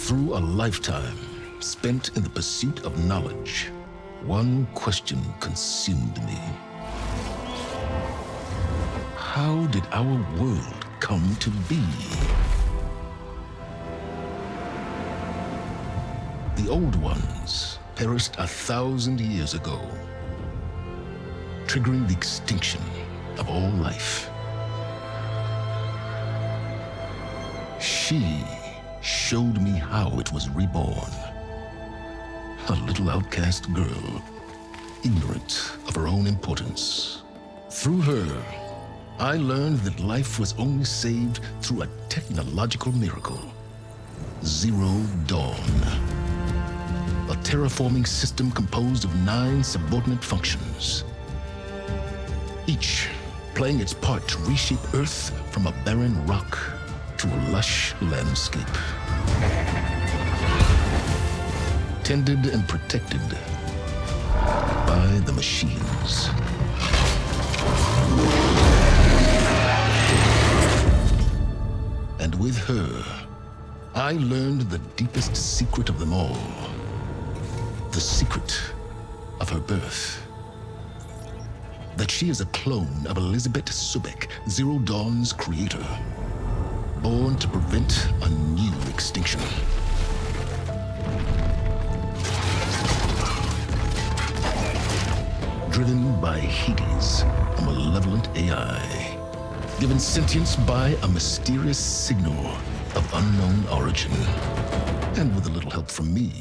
Through a lifetime spent in the pursuit of knowledge, one question consumed me. How did our world come to be? The old ones perished 1,000 years ago, triggering the extinction of all life. She showed me how it was reborn. A little outcast girl, ignorant of her own importance. Through her, I learned that life was only saved through a technological miracle. Zero Dawn. A terraforming system composed of 9 subordinate functions, each playing its part to reshape Earth from a barren rock to a lush landscape. Tended and protected by the machines. And with her, I learned the deepest secret of them all. The secret of her birth. That she is a clone of Elizabeth Subek, Zero Dawn's creator. Born to prevent a new extinction. Driven by Hades, a malevolent AI. Given sentience by a mysterious signal of unknown origin. And with a little help from me,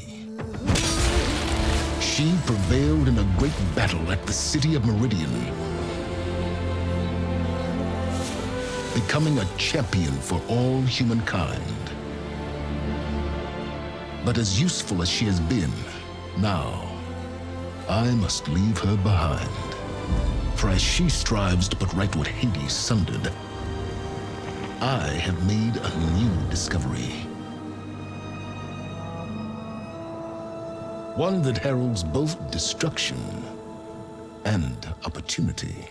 she prevailed in a great battle at the city of Meridian, becoming a champion for all humankind. But as useful as she has been, now, I must leave her behind. For as she strives to put right what Hades sundered, I have made a new discovery. One that heralds both destruction and opportunity.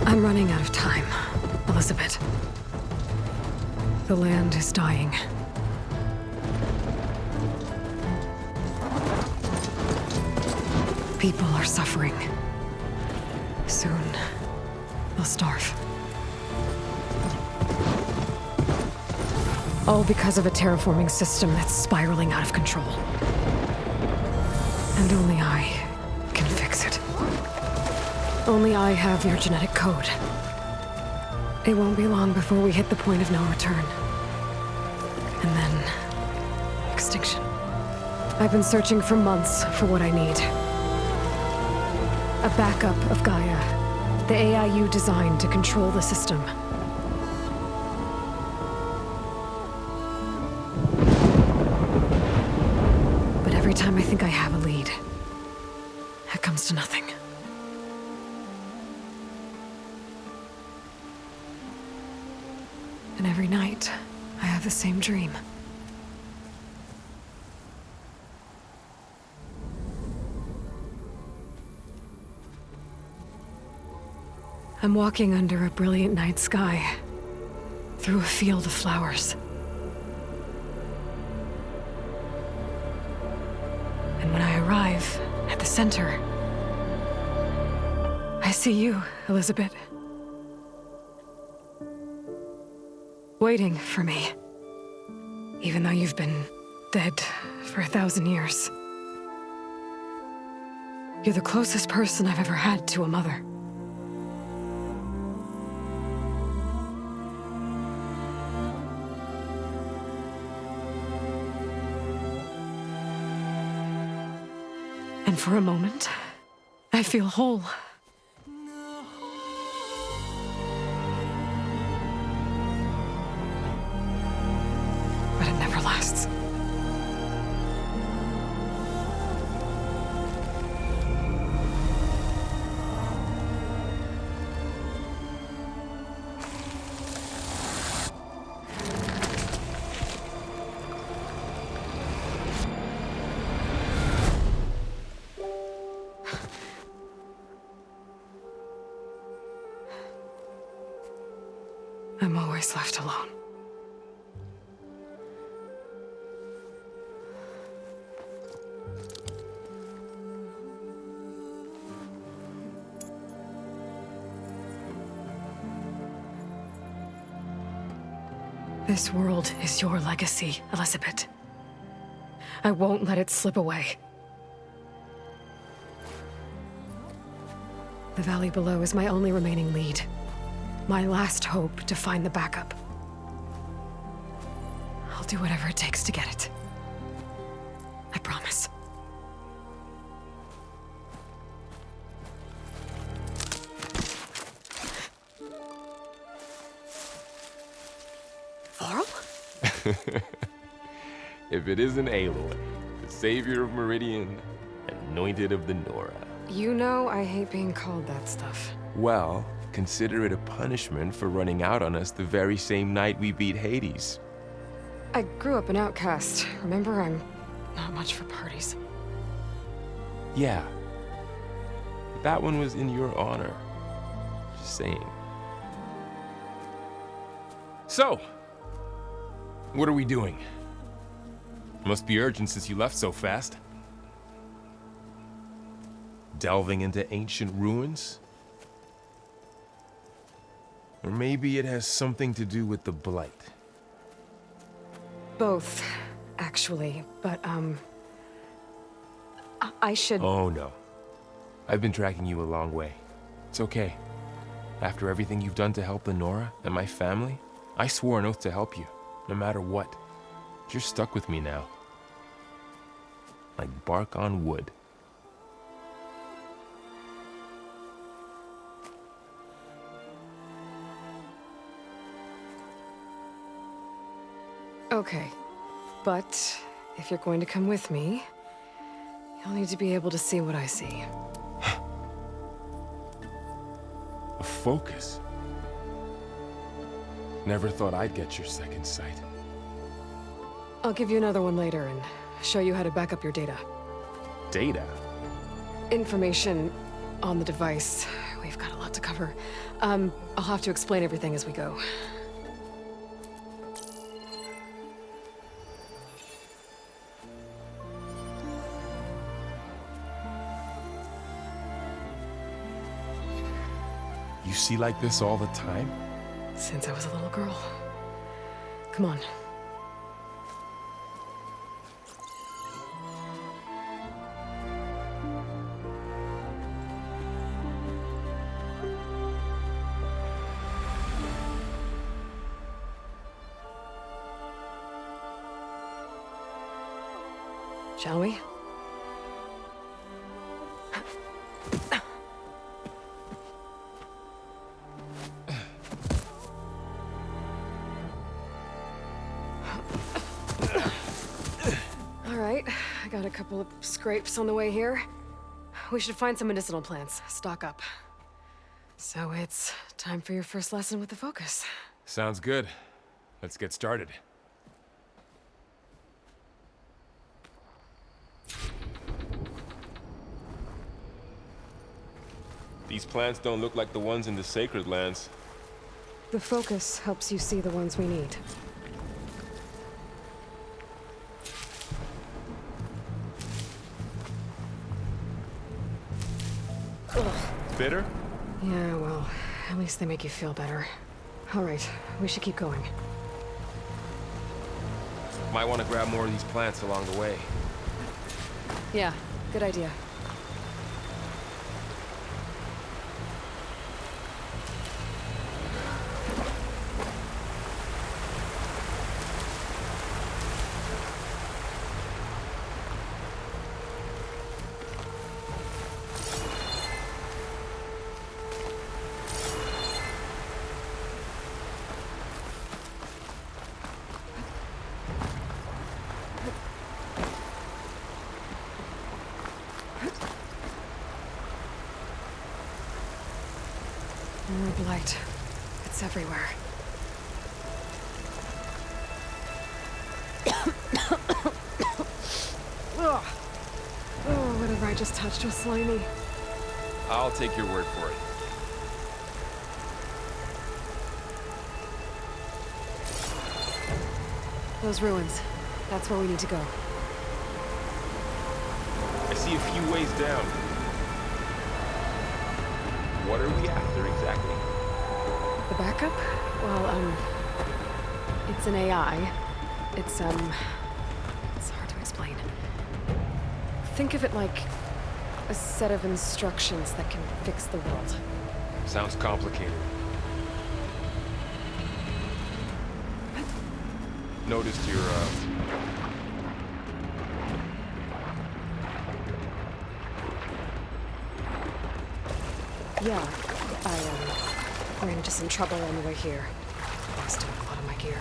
I'm running out of time, Elizabeth. The land is dying. People are suffering. Soon, they'll starve. All because of a terraforming system that's spiraling out of control. And only I can fix it. Only I have your genetic code. It won't be long before we hit the point of no return. And then... extinction. I've been searching for months for what I need. A backup of Gaia. The AI you designed to control the system. But every time I think I have a lead, it comes to nothing. And every night, I have the same dream. I'm walking under a brilliant night sky, through a field of flowers. And when I arrive at the center, I see you, Elizabeth. Waiting for me. Even though you've been dead for 1,000 years. You're the closest person I've ever had to a mother. And for a moment, I feel whole. But it never lasts. I'm always left alone. This world is your legacy, Elizabeth. I won't let it slip away. The valley below is my only remaining lead. My last hope to find the backup. I'll do whatever it takes to get it. I promise. Varl? If it isn't Aloy, the savior of Meridian, anointed of the Nora. You know I hate being called that stuff. Well, consider it a punishment for running out on us the very same night we beat Hades. I grew up an outcast. Remember, I'm not much for parties. Yeah. That one was in your honor. Just saying. So, what are we doing? Must be urgent since you left so fast. Delving into ancient ruins? Or maybe it has something to do with the blight. Both, actually, but, I should... Oh, no. I've been tracking you a long way. It's okay. After everything you've done to help the Nora and my family, I swore an oath to help you, no matter what. You're stuck with me now. Like bark on wood. Okay, but if you're going to come with me, you'll need to be able to see what I see. A focus? Never thought I'd get your second sight. I'll give you another one later and show you how to back up your data. Data? Information on the device. We've got a lot to cover. I'll have to explain everything as we go. You see like this all the time? Since I was a little girl. Come on. Shall we? Had a couple of scrapes on the way here. We should find some medicinal plants, stock up. So it's time for your first lesson with the focus. Sounds good. Let's get started. These plants don't look like the ones in the sacred lands. The focus helps you see the ones we need. Bitter? Yeah, well, at least they make you feel better. All right, we should keep going. Might want to grab more of these plants along the way. Yeah, good idea. More blight. It's everywhere. Ugh. Oh, whatever I just touched was slimy. I'll take your word for it. Those ruins. That's where we need to go. I see a few ways down. What are we after exactly? The backup? Well, it's an AI. It's hard to explain. Think of it like a set of instructions that can fix the world. Sounds complicated. Noticed your, Yeah, I ran into some trouble on the way here. Lost a lot of my gear.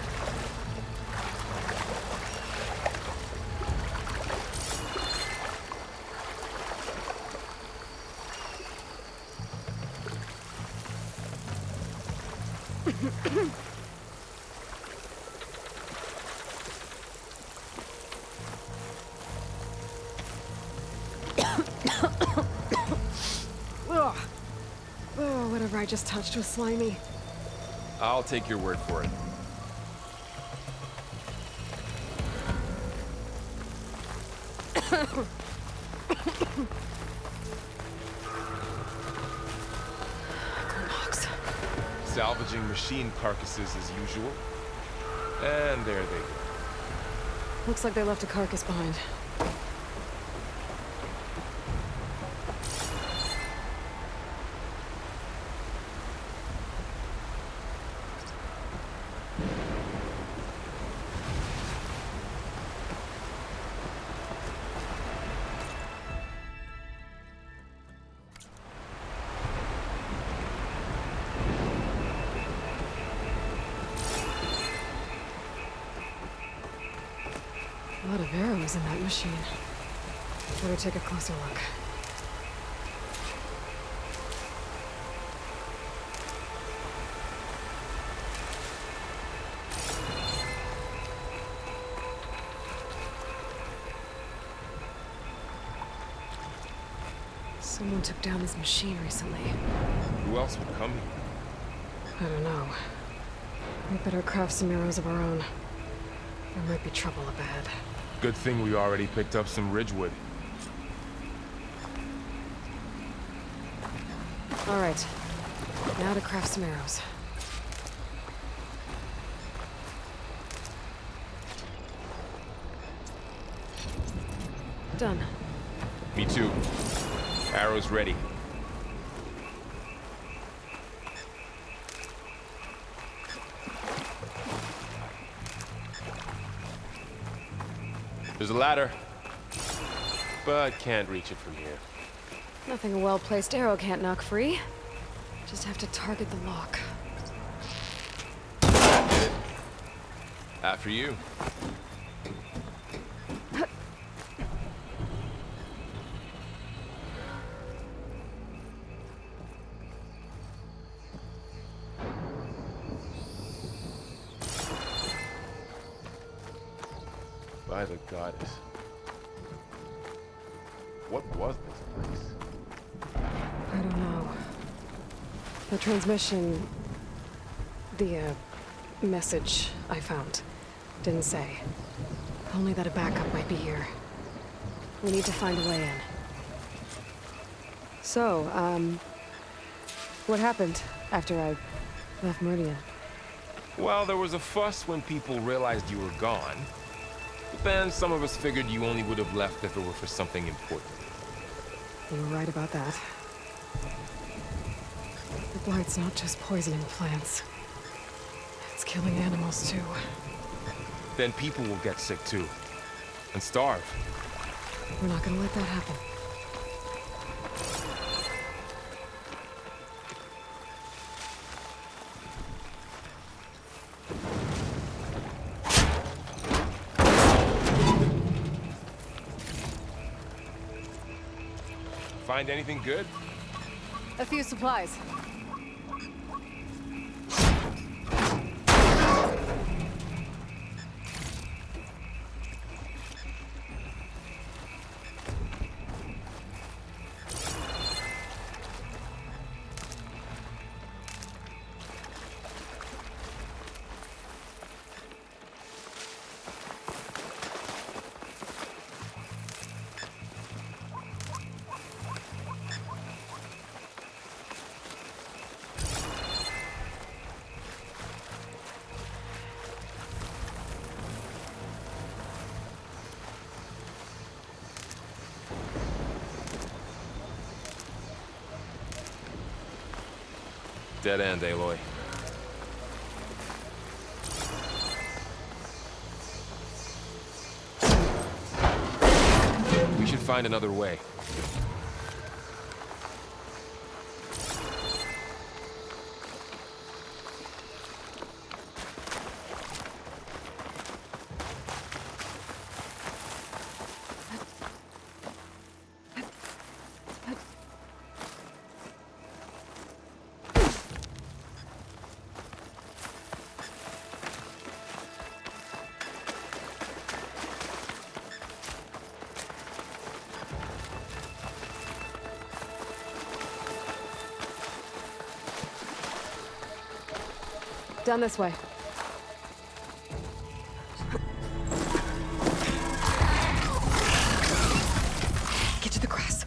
Ugh. Oh, whatever I just touched was slimy. I'll take your word for it. Logs. Salvaging machine carcasses as usual. And there they go. Looks like they left a carcass behind. A lot of arrows in that machine. Better take a closer look. Someone took down this machine recently. Who else would come here? I don't know. We better craft some arrows of our own. There might be trouble up ahead. Good thing we already picked up some ridgewood. All right. Now to craft some arrows. Done. Me too. Arrows ready. There's a ladder, but can't reach it from here. Nothing a well-placed arrow can't knock free. Just have to target the lock. That did it. After you. by the goddess. What was this place? I don't know. The transmission... The, message I found didn't say. Only that a backup might be here. We need to find a way in. So, what happened after I left Meridian? Well, there was a fuss when people realized you were gone. But then some of us figured you only would have left if it were for something important. You were right about that. The blight's not just poisoning plants. It's killing animals, too. Then people will get sick too. And starve. We're not gonna let that happen. Find anything good? A few supplies. Dead end, Aloy. We should find another way. Down this way. Get to the grass.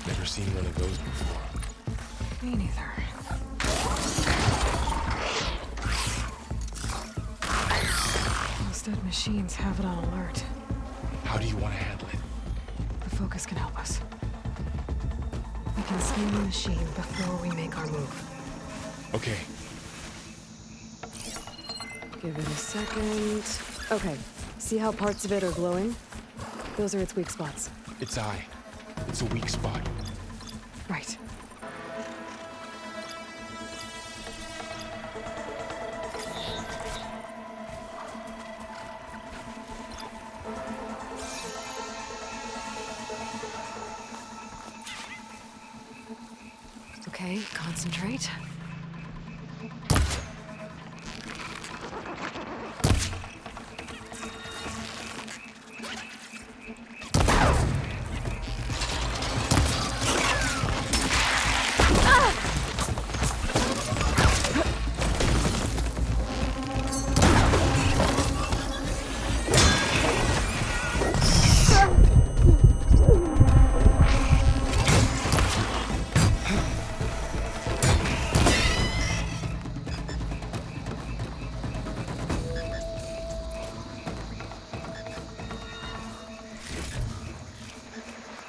Never seen one of those before. Me neither. Those dead machines have it on alert. How do you want to handle it? The focus can help us. We can scan the machine before we make our move. Okay. Give it a second. Okay. See how parts of it are glowing? Those are its weak spots. Its eye. It's a weak spot. Right. Okay, concentrate.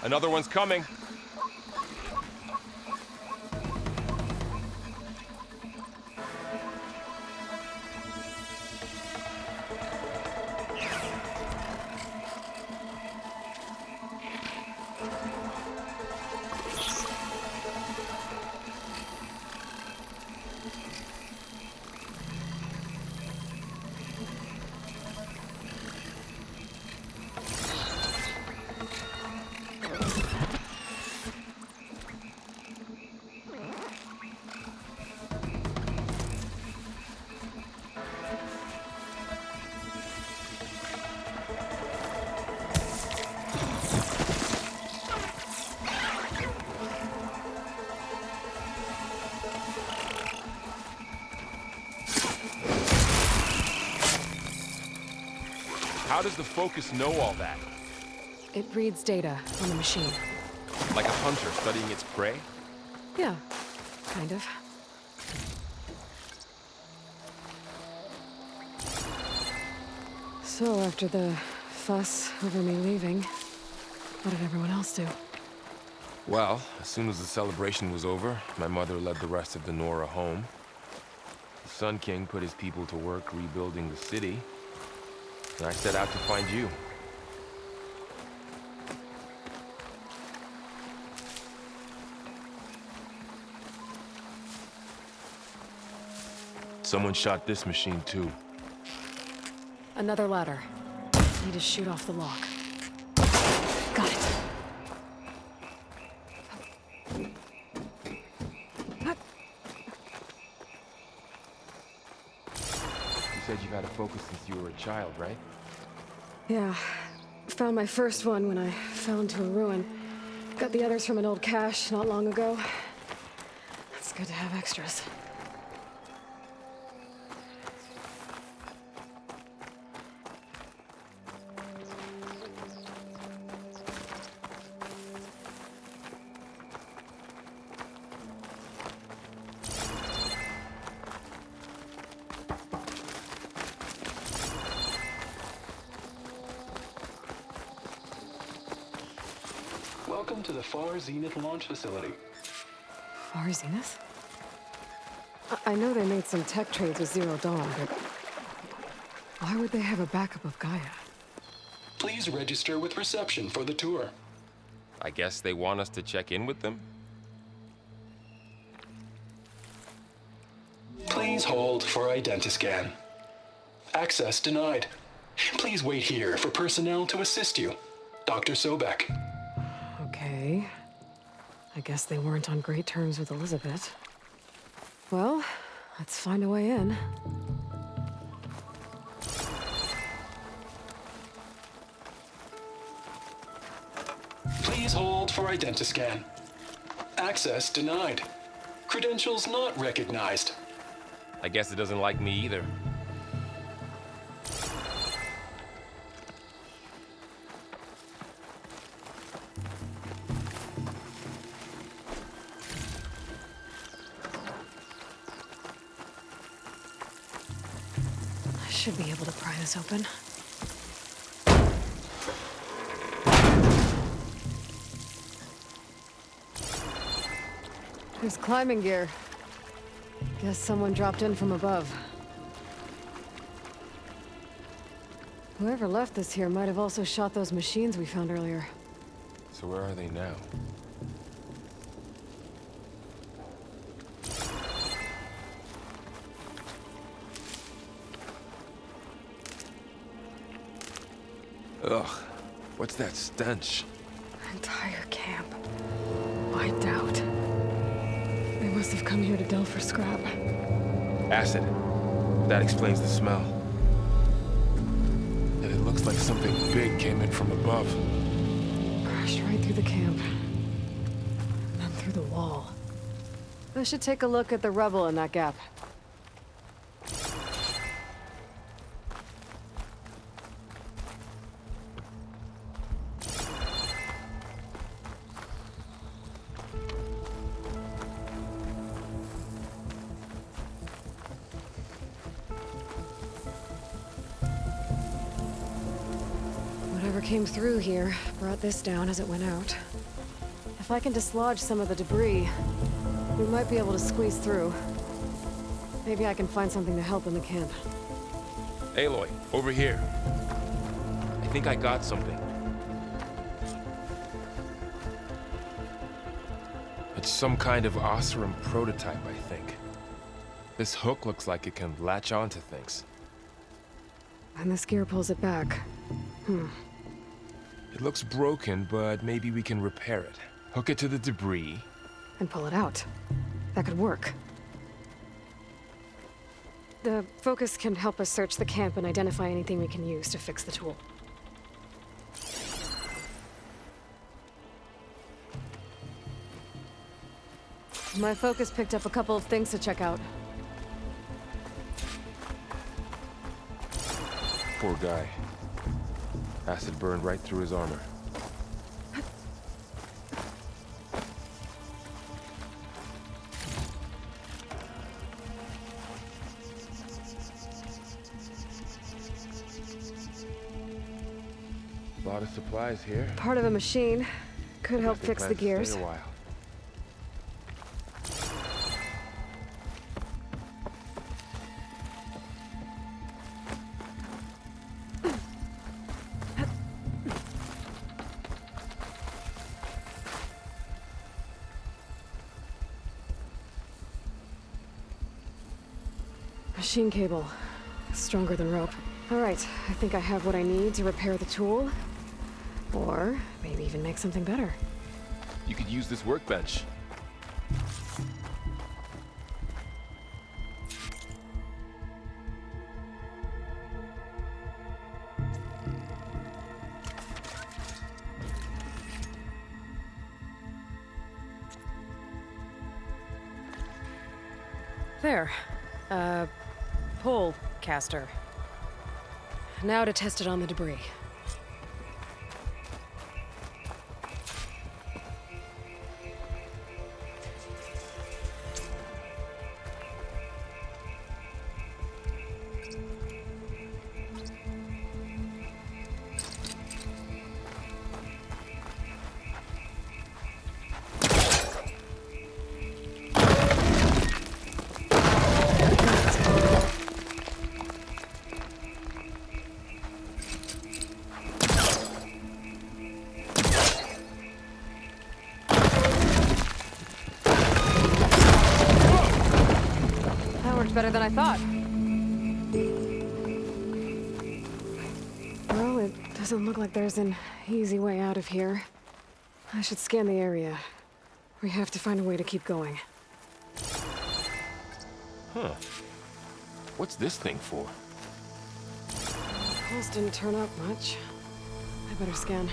Another one's coming. How does the focus know all that? It reads data on the machine. Like a hunter studying its prey? Yeah, kind of. So, after the fuss over me leaving, what did everyone else do? Well, as soon as the celebration was over, my mother led the rest of the Nora home. The Sun King put his people to work rebuilding the city, and I set out to find you. Someone shot this machine too. Another ladder. Need to shoot off the lock. Got it. You said you've had a focus since you were a child, right? Yeah. Found my first one when I fell into a ruin. Got the others from an old cache not long ago. It's good to have extras. Welcome to the Far Zenith launch facility. Far Zenith? I know they made some tech trades with Zero Dawn, but why would they have a backup of Gaia? Please register with reception for the tour. I guess they want us to check in with them? Please hold for identiscan. Access denied. Please wait here for personnel to assist you. Dr. Sobek. Okay. I guess they weren't on great terms with Elizabeth. Well, let's find a way in. Please hold for identiscan. Access denied. Credentials not recognized. I guess it doesn't like me either. I should be able to pry this open. There's climbing gear. Guess someone dropped in from above. Whoever left this here might have also shot those machines we found earlier. So where are they now? Ugh, what's that stench? Entire camp. Wiped out. They must have come here to delve for scrap. Acid. That explains the smell. And it looks like something big came in from above. Crashed right through the camp. And then through the wall. I should take a look at the rubble in that gap. Whatever came through here brought this down as it went out. If I can dislodge some of the debris, we might be able to squeeze through. Maybe I can find something to help in the camp. Aloy, over here. I think I got something. It's some kind of Oseram prototype, I think. This hook looks like it can latch onto things. And this gear pulls it back. It looks broken, but maybe we can repair it. Hook it to the debris. And pull it out. That could work. The focus can help us search the camp and identify anything we can use to fix the tool. My focus picked up a couple of things to check out. Poor guy. Acid burned right through his armor. A lot of supplies here. Part of a machine. Could help Guess they fix plan the to stay gears. a while. Machine cable. Stronger than rope. Alright, I think I have what I need to repair the tool. Or maybe even make something better. You could use this workbench. There. Pole caster. Now to test it on the debris. Better than I thought. Well, it doesn't look like there's an easy way out of here. I should scan the area. We have to find a way to keep going. Huh. What's this thing for? Pulse didn't turn up much. I better scan.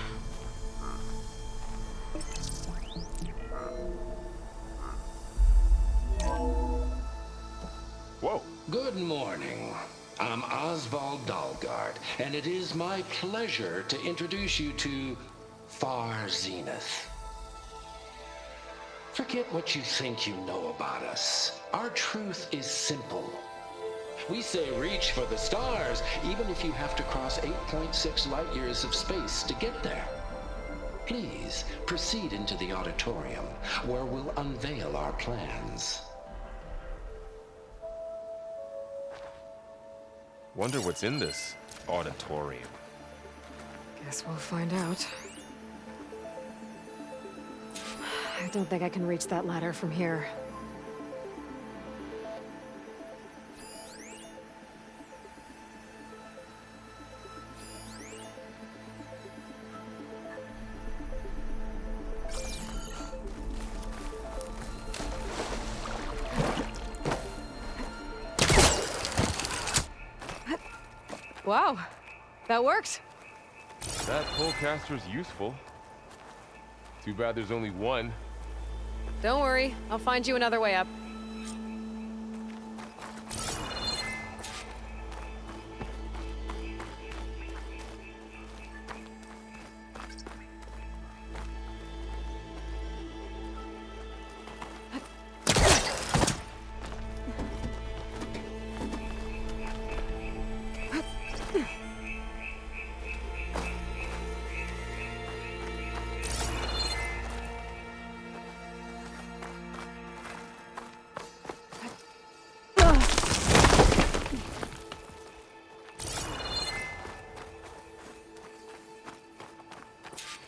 Whoa. Good morning. I'm Oswald Dalgard, and it is my pleasure to introduce you to Far Zenith. Forget what you think you know about us. Our truth is simple. We say reach for the stars, even if you have to cross 8.6 light years of space to get there. Please proceed into the auditorium, where we'll unveil our plans. Wonder what's in this auditorium. Guess we'll find out. I don't think I can reach that ladder from here. Wow, that worked. That polecaster's useful. Too bad there's only one. Don't worry, I'll find you another way up.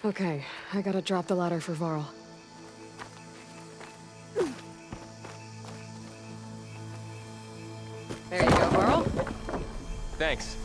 Okay, I gotta drop the ladder for Varl. There you go, Varl. Thanks.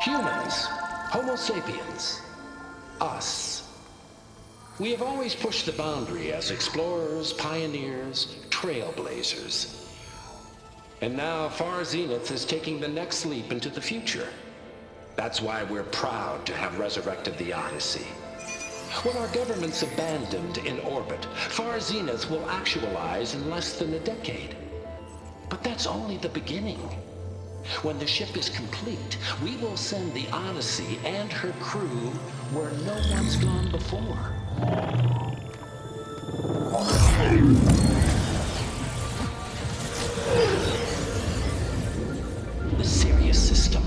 Humans, Homo sapiens, us. We have always pushed the boundary as explorers, pioneers, trailblazers. And now Far Zenith is taking the next leap into the future. That's why we're proud to have resurrected the Odyssey. When our government's abandoned in orbit, Far Zenith will actualize in less than a decade. But that's only the beginning. When the ship is complete, we will send the Odyssey and her crew where no one's gone before. The Sirius system.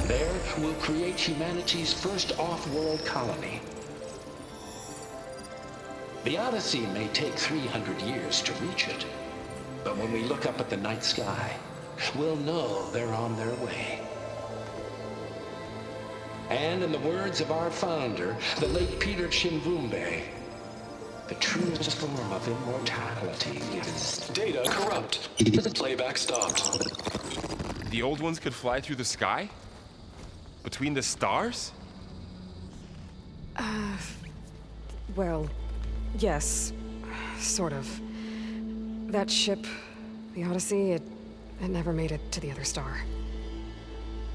There, we'll create humanity's first off-world colony. The Odyssey may take 300 years to reach it. But when we look up at the night sky, we'll know they're on their way. And in the words of our founder, the late Peter Chimvumbe, the truest form of immortality is... Data corrupt. Playback stopped. The old ones could fly through the sky? Between the stars? Well, yes. Sort of. That ship, the Odyssey, it never made it to the other star.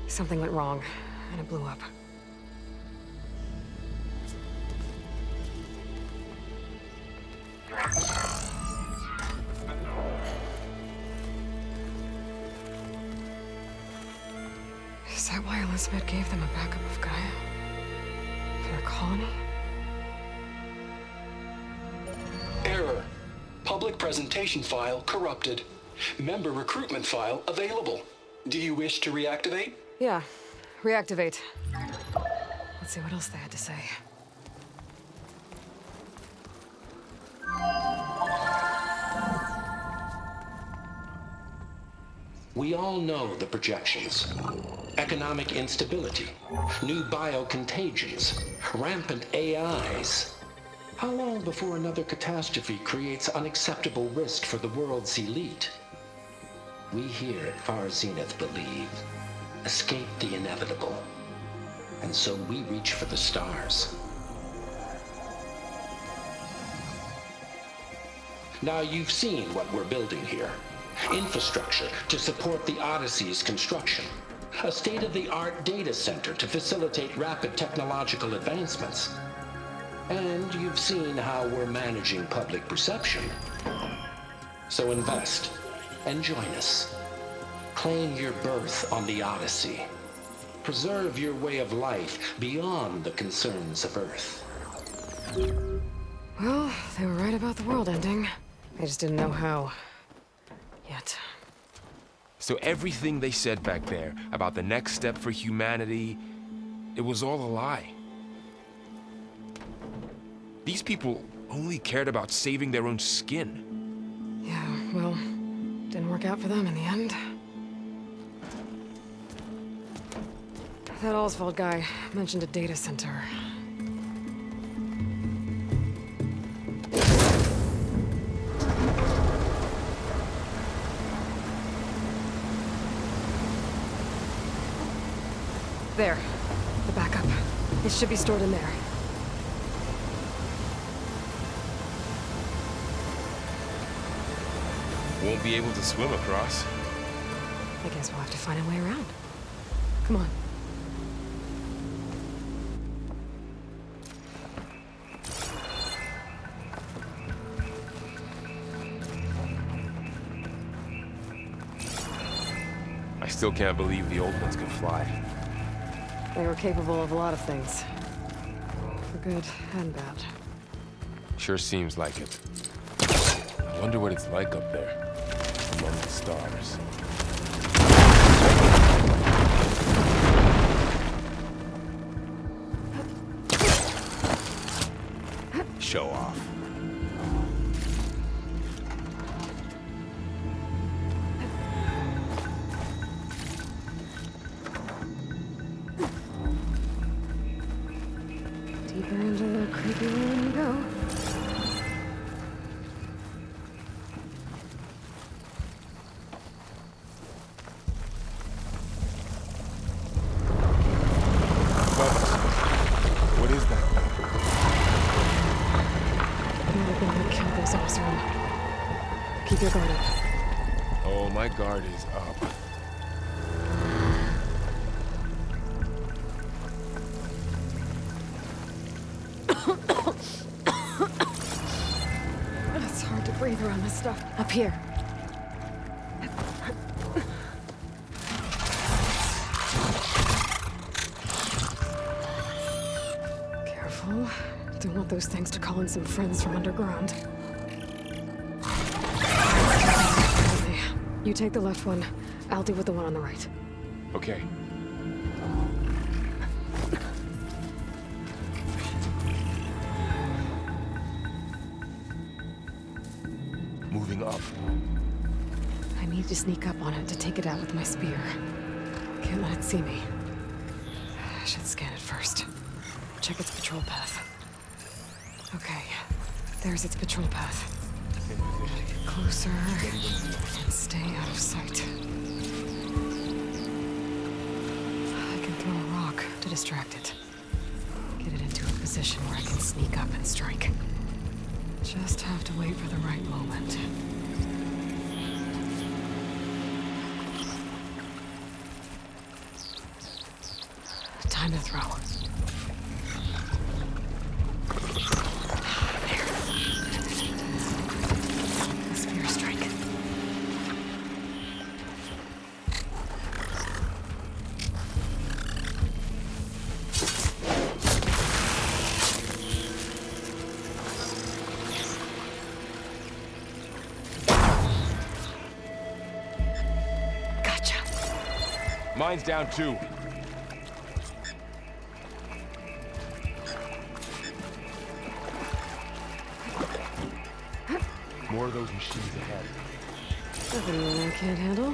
Something went wrong, and it blew up. Is that why Elizabeth gave them a backup of Gaia? For their colony? Error. Public presentation file corrupted. Member recruitment file available. Do you wish to reactivate? Yeah. Reactivate. Let's see what else they had to say. We all know the projections. Economic instability, new biocontagions, rampant AIs. How long before another catastrophe creates unacceptable risk for the world's elite? We here at Far Zenith believe, escape the inevitable. And so we reach for the stars. Now you've seen what we're building here. Infrastructure to support the Odyssey's construction. A state-of-the-art data center to facilitate rapid technological advancements. And you've seen how we're managing public perception. So invest and join us. Claim your berth on the Odyssey. Preserve your way of life beyond the concerns of Earth. Well, they were right about the world ending. I just didn't know how. Yet. So everything they said back there about the next step for humanity, it was all a lie. These people only cared about saving their own skin. Yeah, well, didn't work out for them in the end. That Oswald guy mentioned a data center. There. The backup. It should be stored in there. Won't be able to swim across. I guess we'll have to find a way around. Come on. I still can't believe the old ones could fly. They were capable of a lot of things. For good and bad. Sure seems like it. I wonder what it's like up there, among the stars. Show off. Deeper into the creepy room we go. Keep your guard up. Oh, my guard is up. It's hard to breathe around this stuff. Up here. Careful. Don't want those things to call in some friends from underground. Okay. You take the left one. I'll deal with the one on the right. Okay. Moving up. I need to sneak up on it to take it out with my spear. Can't let it see me. I should scan it first. Check its patrol path. Okay, there's its patrol path. Get closer and stay out of sight. I can throw a rock to distract it. Get it into a position where I can sneak up and strike. Just have to wait for the right moment. Time to throw. There. A spear strike. Gotcha. Mine's down too. More of those machines ahead. Nothing I can't handle.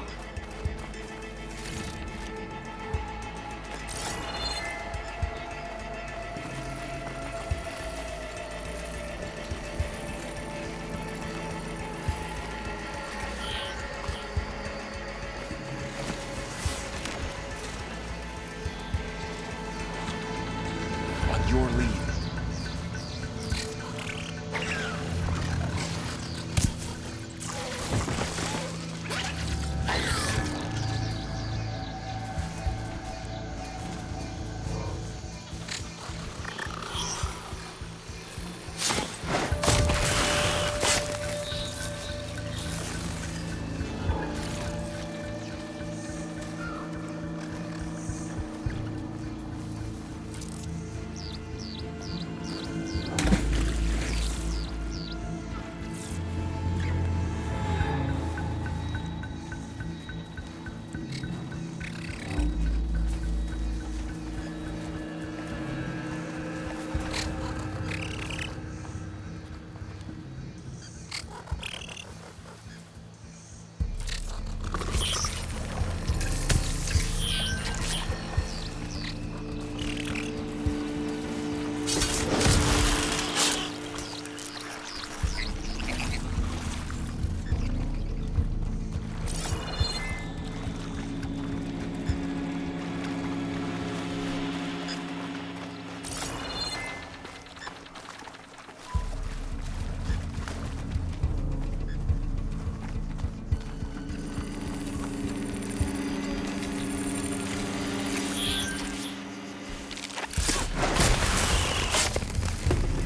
On your lead.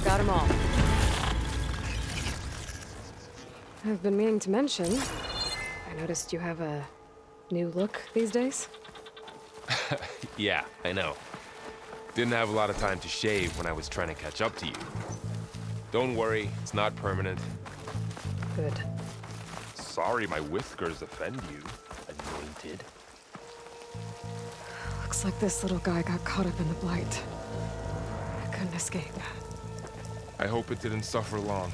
Got them all. I've been meaning to mention, I noticed you have a new look these days. Yeah, I know. Didn't have a lot of time to shave when I was trying to catch up to you. Don't worry, it's not permanent. Good. Sorry my whiskers offend you, anointed. Looks like this little guy got caught up in the blight. I couldn't escape. I hope it didn't suffer long.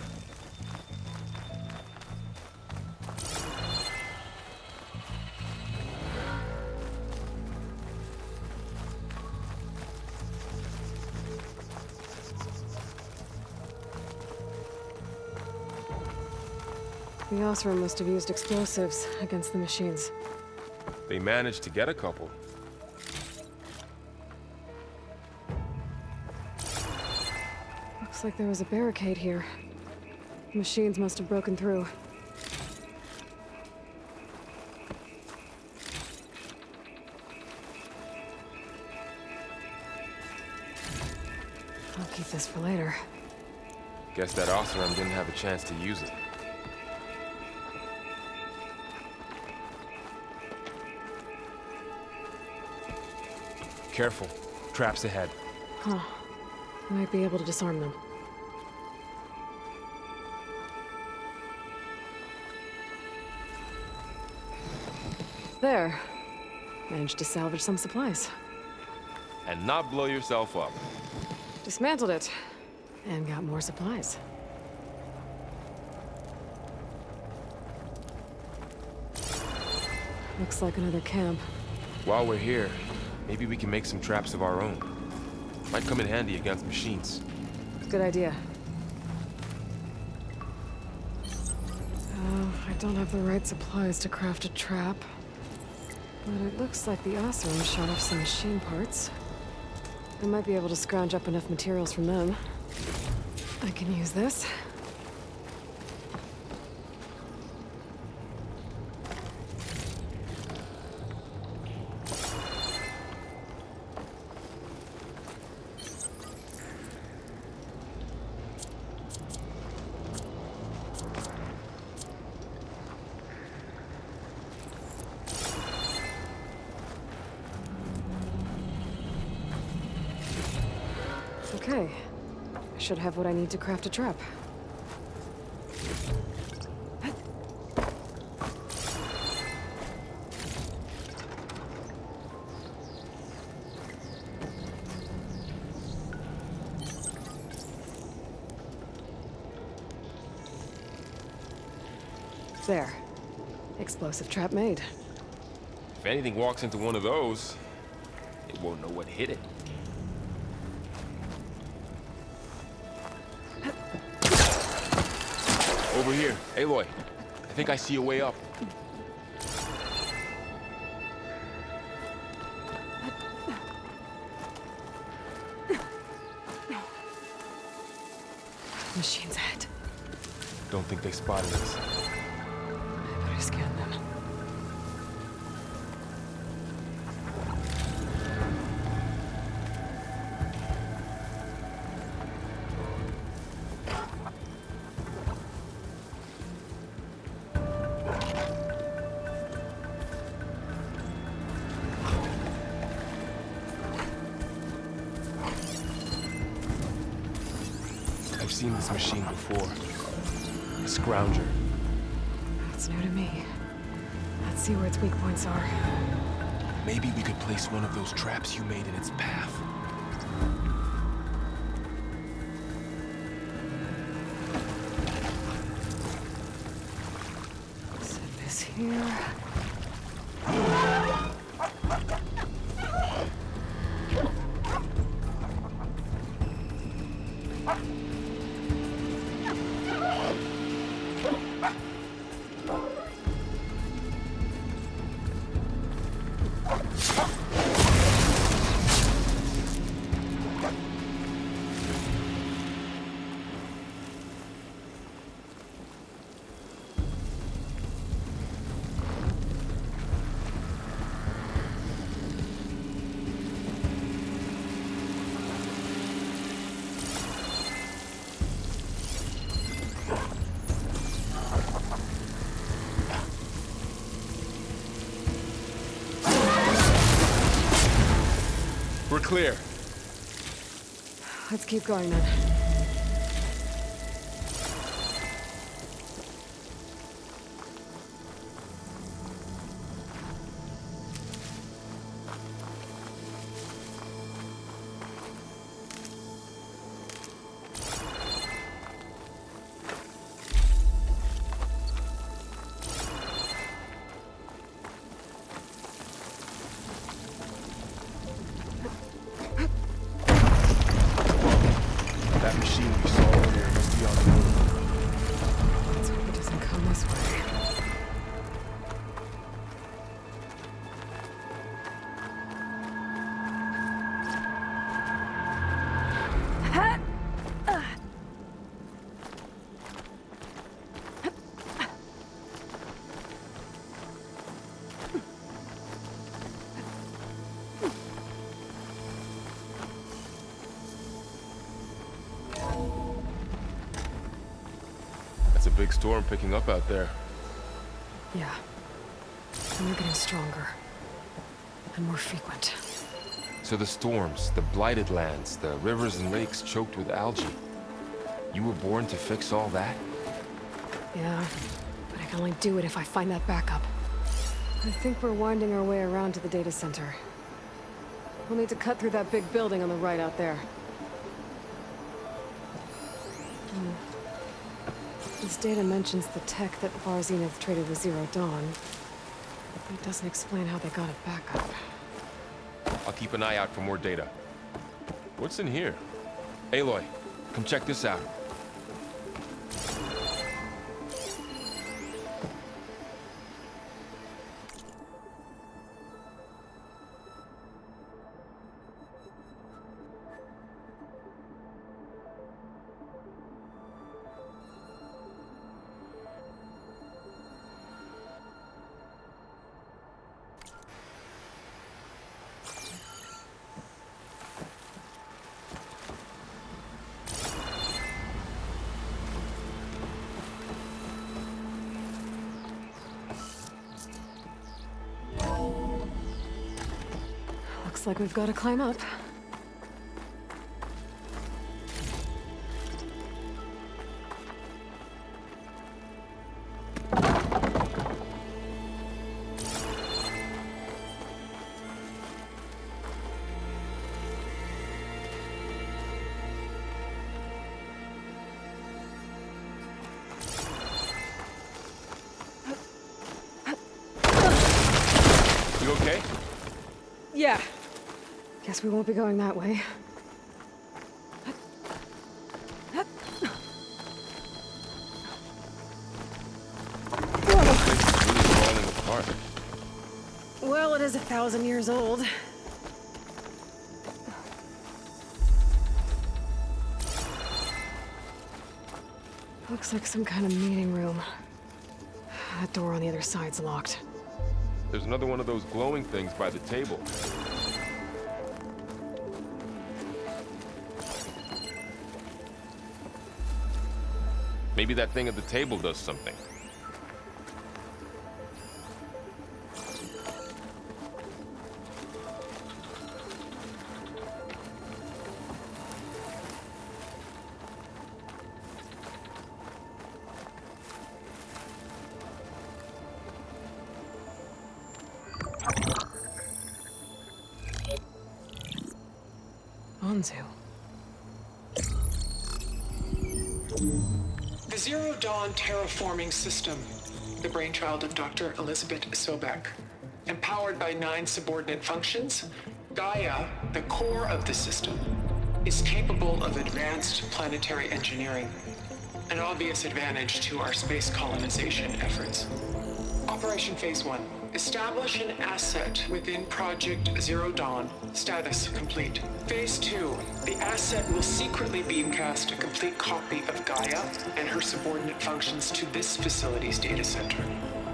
The Osram must have used explosives against the machines. They managed to get a couple. Looks like there was a barricade here. The machines must have broken through. Keep this for later. Guess that Oseram didn't have a chance to use it. Careful. Traps ahead. Huh. Might be able to disarm them. There. Managed to salvage some supplies. And not blow yourself up. Dismantled it. And got more supplies. Looks like another camp. While we're here, maybe we can make some traps of our own. Might come in handy against machines. Good idea. I don't have the right supplies to craft a trap. But it looks like the Oseram shot off some machine parts. I might be able to scrounge up enough materials from them. I can use this. Okay. I should have what I need to craft a trap. There. Explosive trap made. If anything walks into one of those, it won't know what hit it. Over here. Aloy, I think I see a way up. Machine's head. Don't think they spotted us. I better scan them. I've seen this machine before. A scrounger. That's new to me. Let's see where its weak points are. Maybe we could place one of those traps you made in its path. Set this here. We're clear. Let's keep going then. big storm picking up out there. Yeah. And they're getting stronger. And more frequent. So the storms, the blighted lands, the rivers and lakes choked with algae. You were born to fix all that? Yeah. But I can only do it if I find that backup. I think we're winding our way around to the data center. We'll need to cut through that big building on the right out there. This data mentions the tech that Far Zenith traded with Zero Dawn. It doesn't explain how they got it back up. I'll keep an eye out for more data. What's in here? Aloy, come check this out. Looks like we've got to climb up. You okay? Yeah. Guess we won't be going that way. This place is really falling apart. Well, it is 1,000 years old. Looks like some kind of meeting room. That door on the other side's locked. There's another one of those glowing things by the table. Maybe that thing at the table does something. Anzu. The Zero Dawn terraforming system, the brainchild of Dr. Elizabeth Sobek. Empowered by 9 subordinate functions, Gaia, the core of the system, is capable of advanced planetary engineering, an obvious advantage to our space colonization efforts. Operation Phase 1. Establish an asset within Project Zero Dawn. Status complete. Phase 2. The asset will secretly beamcast a complete copy of Gaia and her subordinate functions to this facility's data center.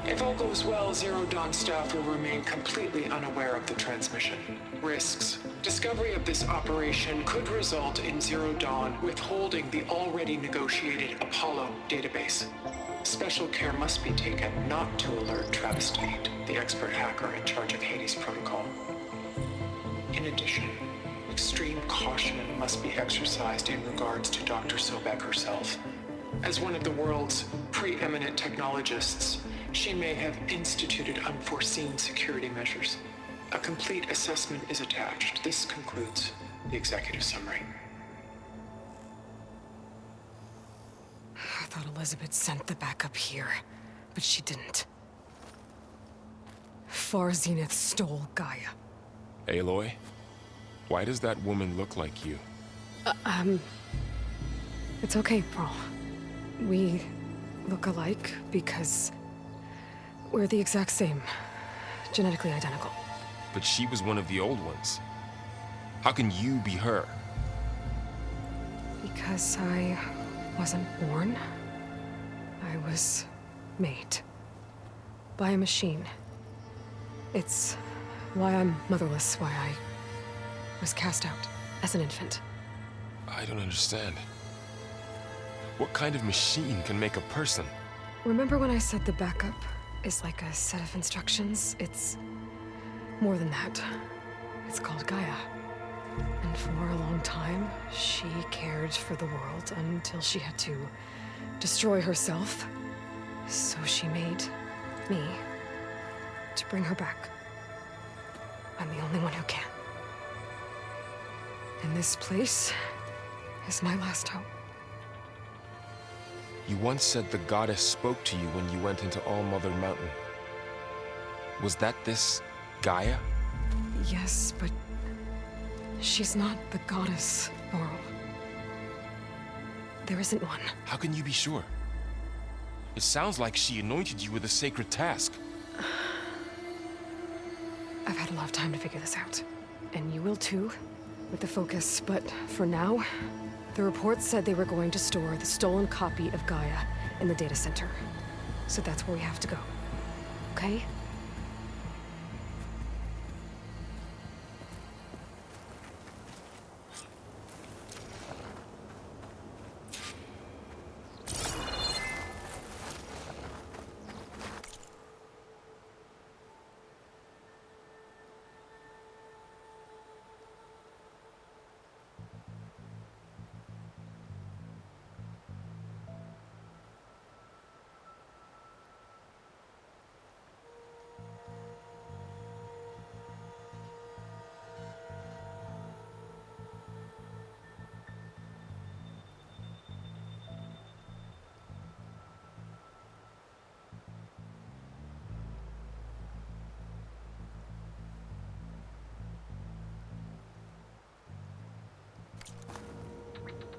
If all goes well, Zero Dawn staff will remain completely unaware of the transmission. Risks. Discovery of this operation could result in Zero Dawn withholding the already negotiated Apollo database. Special care must be taken not to alert Travis Tate, the expert hacker in charge of Hades Protocol. In addition, extreme caution must be exercised in regards to Dr. Sobek herself. As one of the world's preeminent technologists, she may have instituted unforeseen security measures. A complete assessment is attached. This concludes the executive summary. I thought Elizabeth sent the backup here, but she didn't. Far Zenith stole Gaia. Aloy, why does that woman look like you? It's okay, Prowl. We look alike because we're the exact same. Genetically identical. But she was one of the old ones. How can you be her? Because I wasn't born. I was made. By a machine. It's why I'm motherless, why I was cast out as an infant. I don't understand. What kind of machine can make a person? Remember when I said the backup is like a set of instructions? It's more than that. It's called Gaia. And for a long time, she cared for the world until she had to destroy herself. So she made me to bring her back. I'm the only one who can. And this place is my last hope. You once said the goddess spoke to you when you went into All-Mother Mountain. Was that this Gaia? Yes, but she's not the goddess, Laurel. There isn't one. How can you be sure? It sounds like she anointed you with a sacred task. I've had a lot of time to figure this out. And you will too, with the focus. But for now, the report said they were going to store the stolen copy of Gaia in the data center. So that's where we have to go. Okay?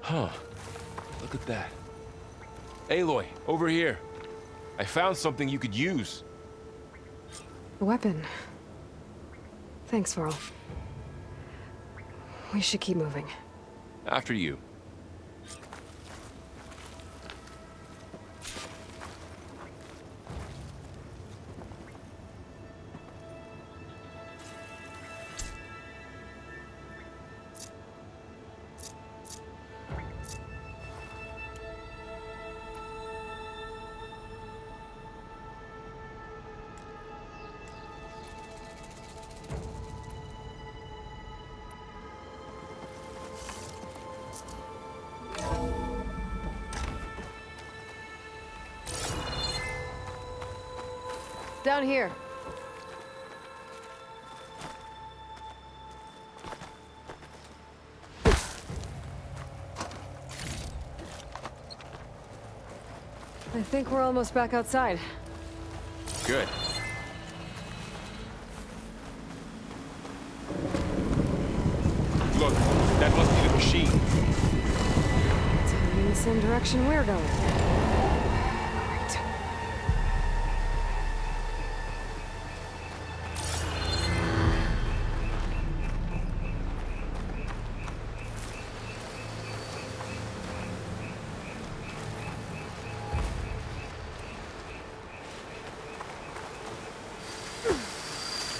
Huh. Look at that. Aloy, over here. I found something you could use. A weapon. Thanks, Varl. We should keep moving. After you. Down here. I think we're almost back outside. Good. Look, that must be the machine. It's heading in the same direction we're going. Right.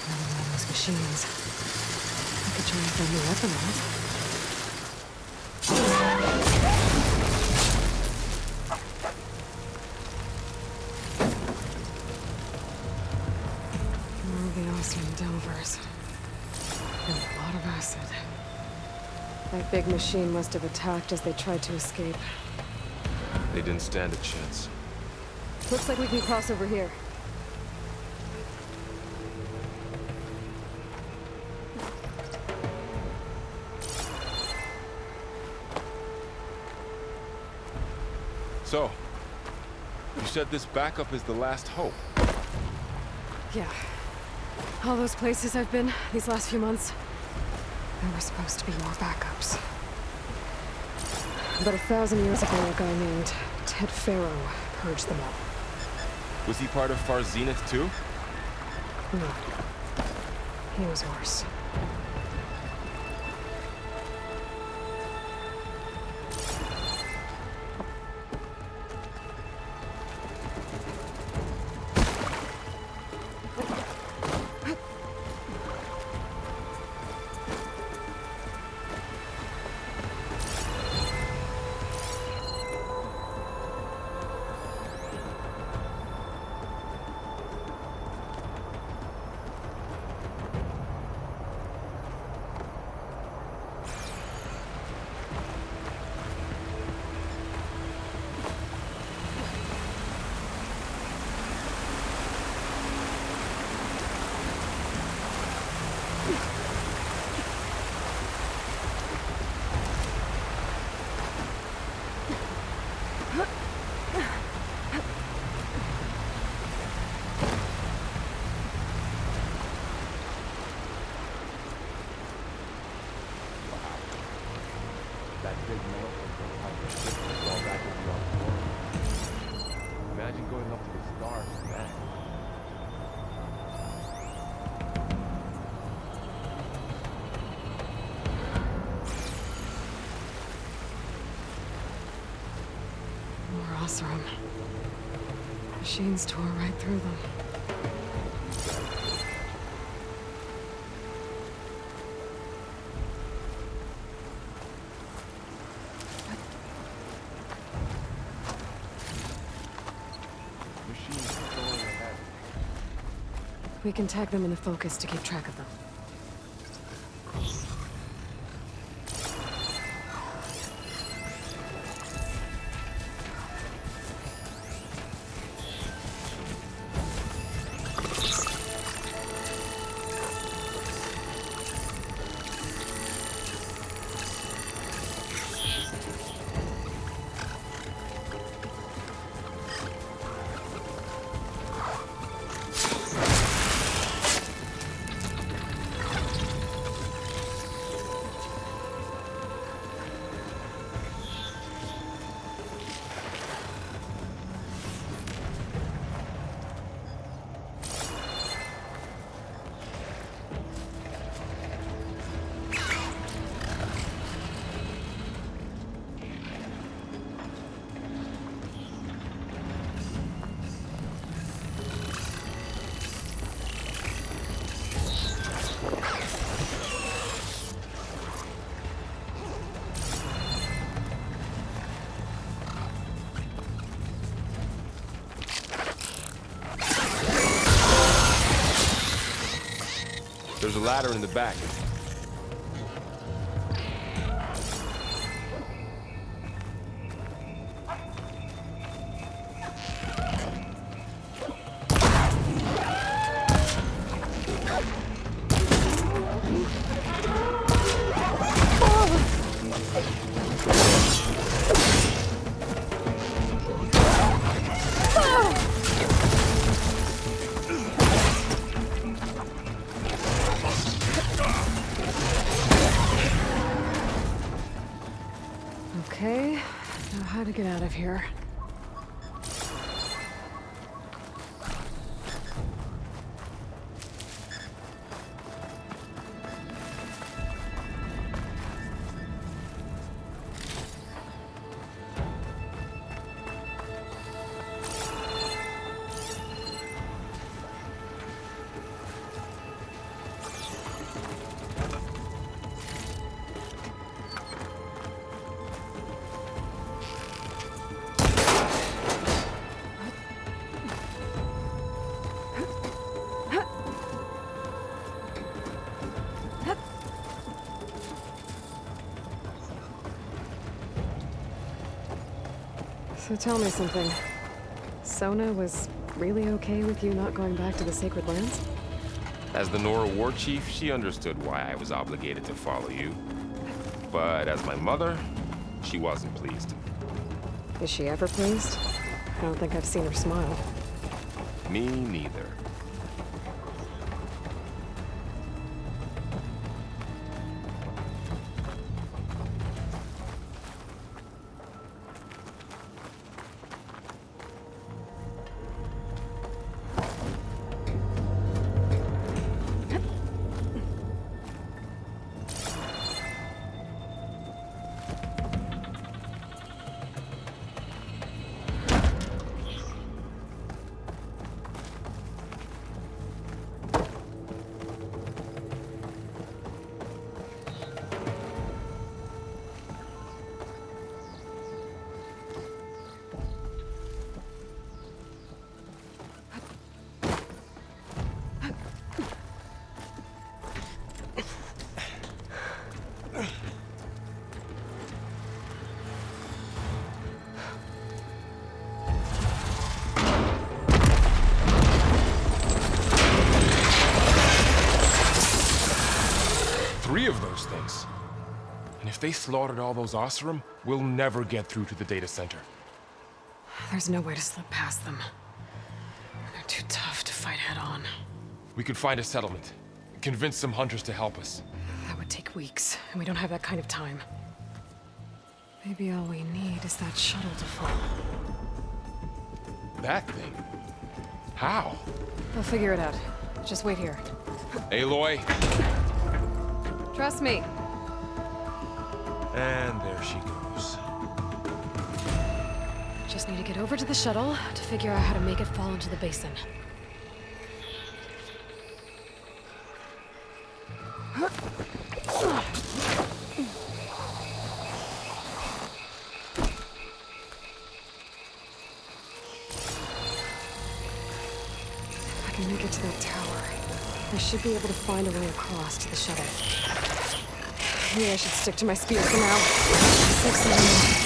Another one of those machines. I could try and find a weapon on it. More of the awesome Delvers. And a lot of acid. That big machine must have attacked as they tried to escape. They didn't stand a chance. Looks like we can cross over here. So, you said this backup is the last hope. Yeah. All those places I've been these last few months, there were supposed to be more backups. But 1,000 years ago, a guy named Ted Pharaoh purged them all. Was he part of Far Zenith too? No. He was worse. That big metal is all back in the world. Imagine going up to the stars from that. More Oseram. Machines tore right through them. Machines going ahead. We can tag them in the focus to keep track of them. There's a ladder in the back. Okay, now how to get out of here. So tell me something. Sona was really okay with you not going back to the Sacred Lands? As the Nora war chief, she understood why I was obligated to follow you. But as my mother, she wasn't pleased. Is she ever pleased? I don't think I've seen her smile. Me neither. those things. And if they slaughtered all those Oseram, we'll never get through to the data center. There's no way to slip past them. They're too tough to fight head-on. We could find a settlement. Convince some hunters to help us. That would take weeks, and we don't have that kind of time. Maybe all we need is that shuttle to fall. That thing? How? I'll figure it out. Just wait here. Aloy. Trust me. And there she goes. Just need to get over to the shuttle to figure out how to make it fall into the basin. If I can make it to that tower, I should be able to find a way across to the shuttle. Maybe I should stick to my spear for now. 6 minutes.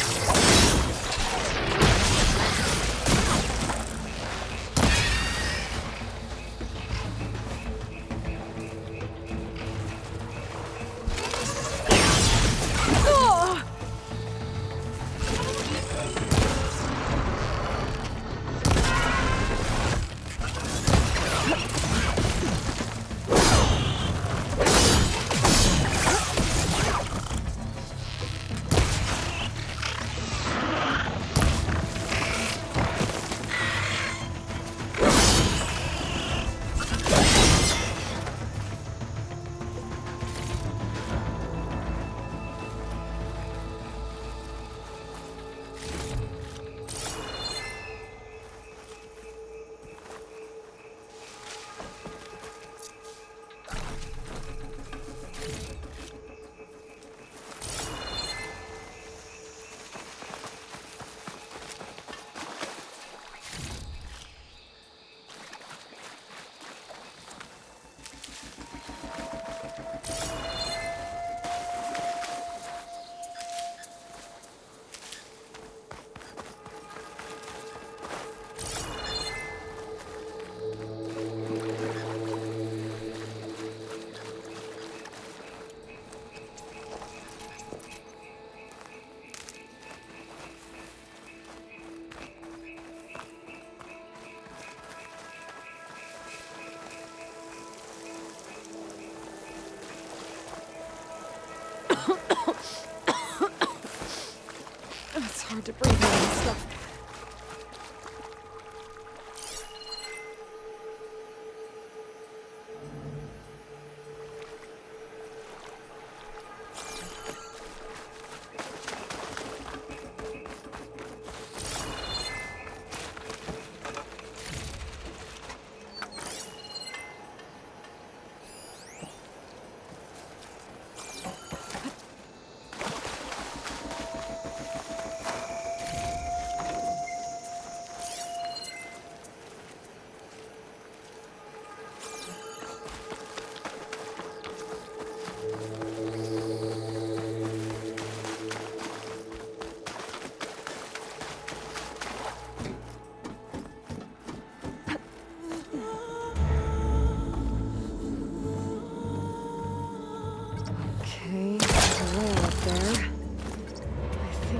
It's hard to breathe out and stuff.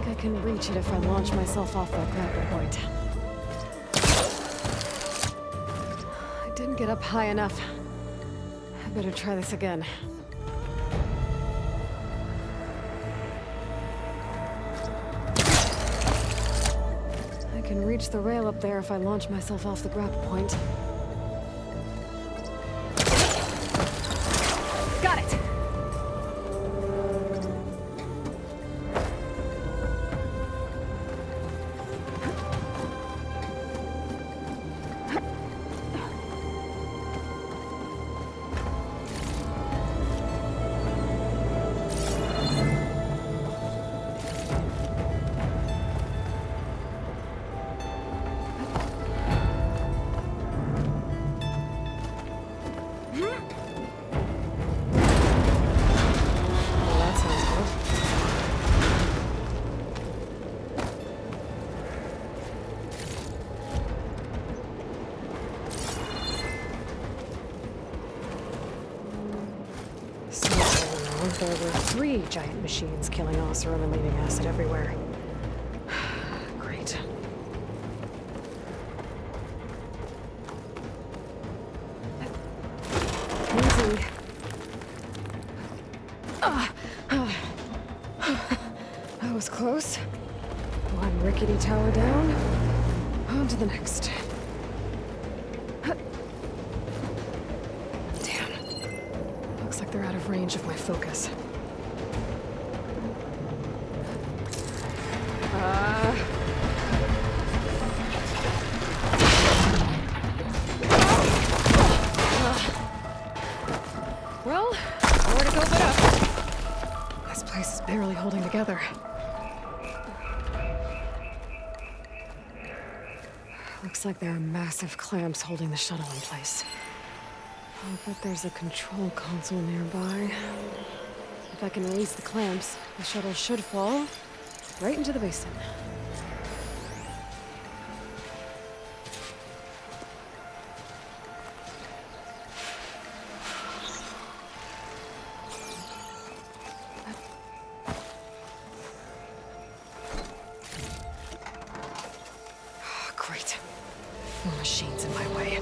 I can reach it if I launch myself off that grapple point. I didn't get up high enough. I better try this again. I can reach the rail up there if I launch myself off the grapple point. Got it! there were 3 giant machines killing Osram and leaving acid everywhere. Great. Easy. That was close. One rickety tower down. On to the next. Damn. Looks like they're out of range of my focus. Well, nowhere to go but up. This place is barely holding together. Looks like there are massive clamps holding the shuttle in place. I'll bet there's a control console nearby. If I can release the clamps, the shuttle should fall right into the basin. Great. More machines in my way.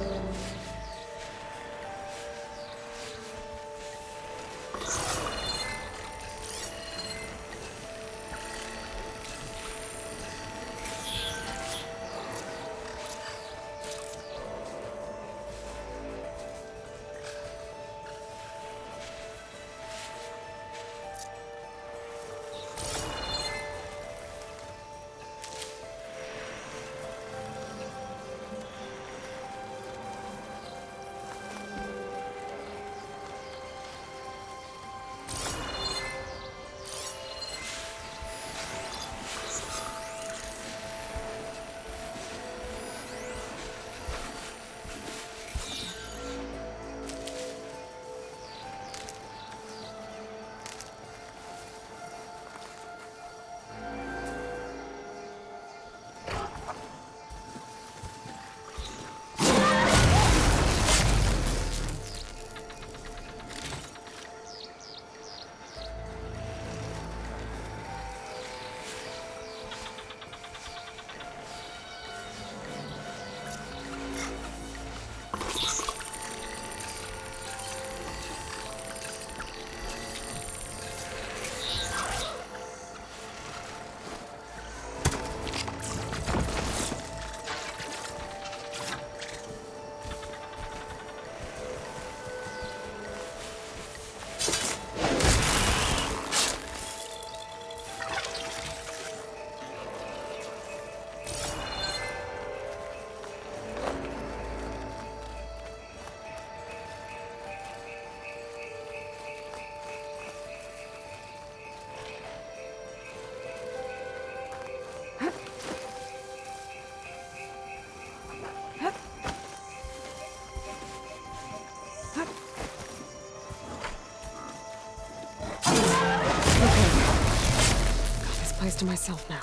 Place to myself now.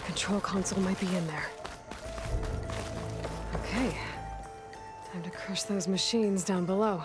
Control console might be in there. Okay. Time to crush those machines down below.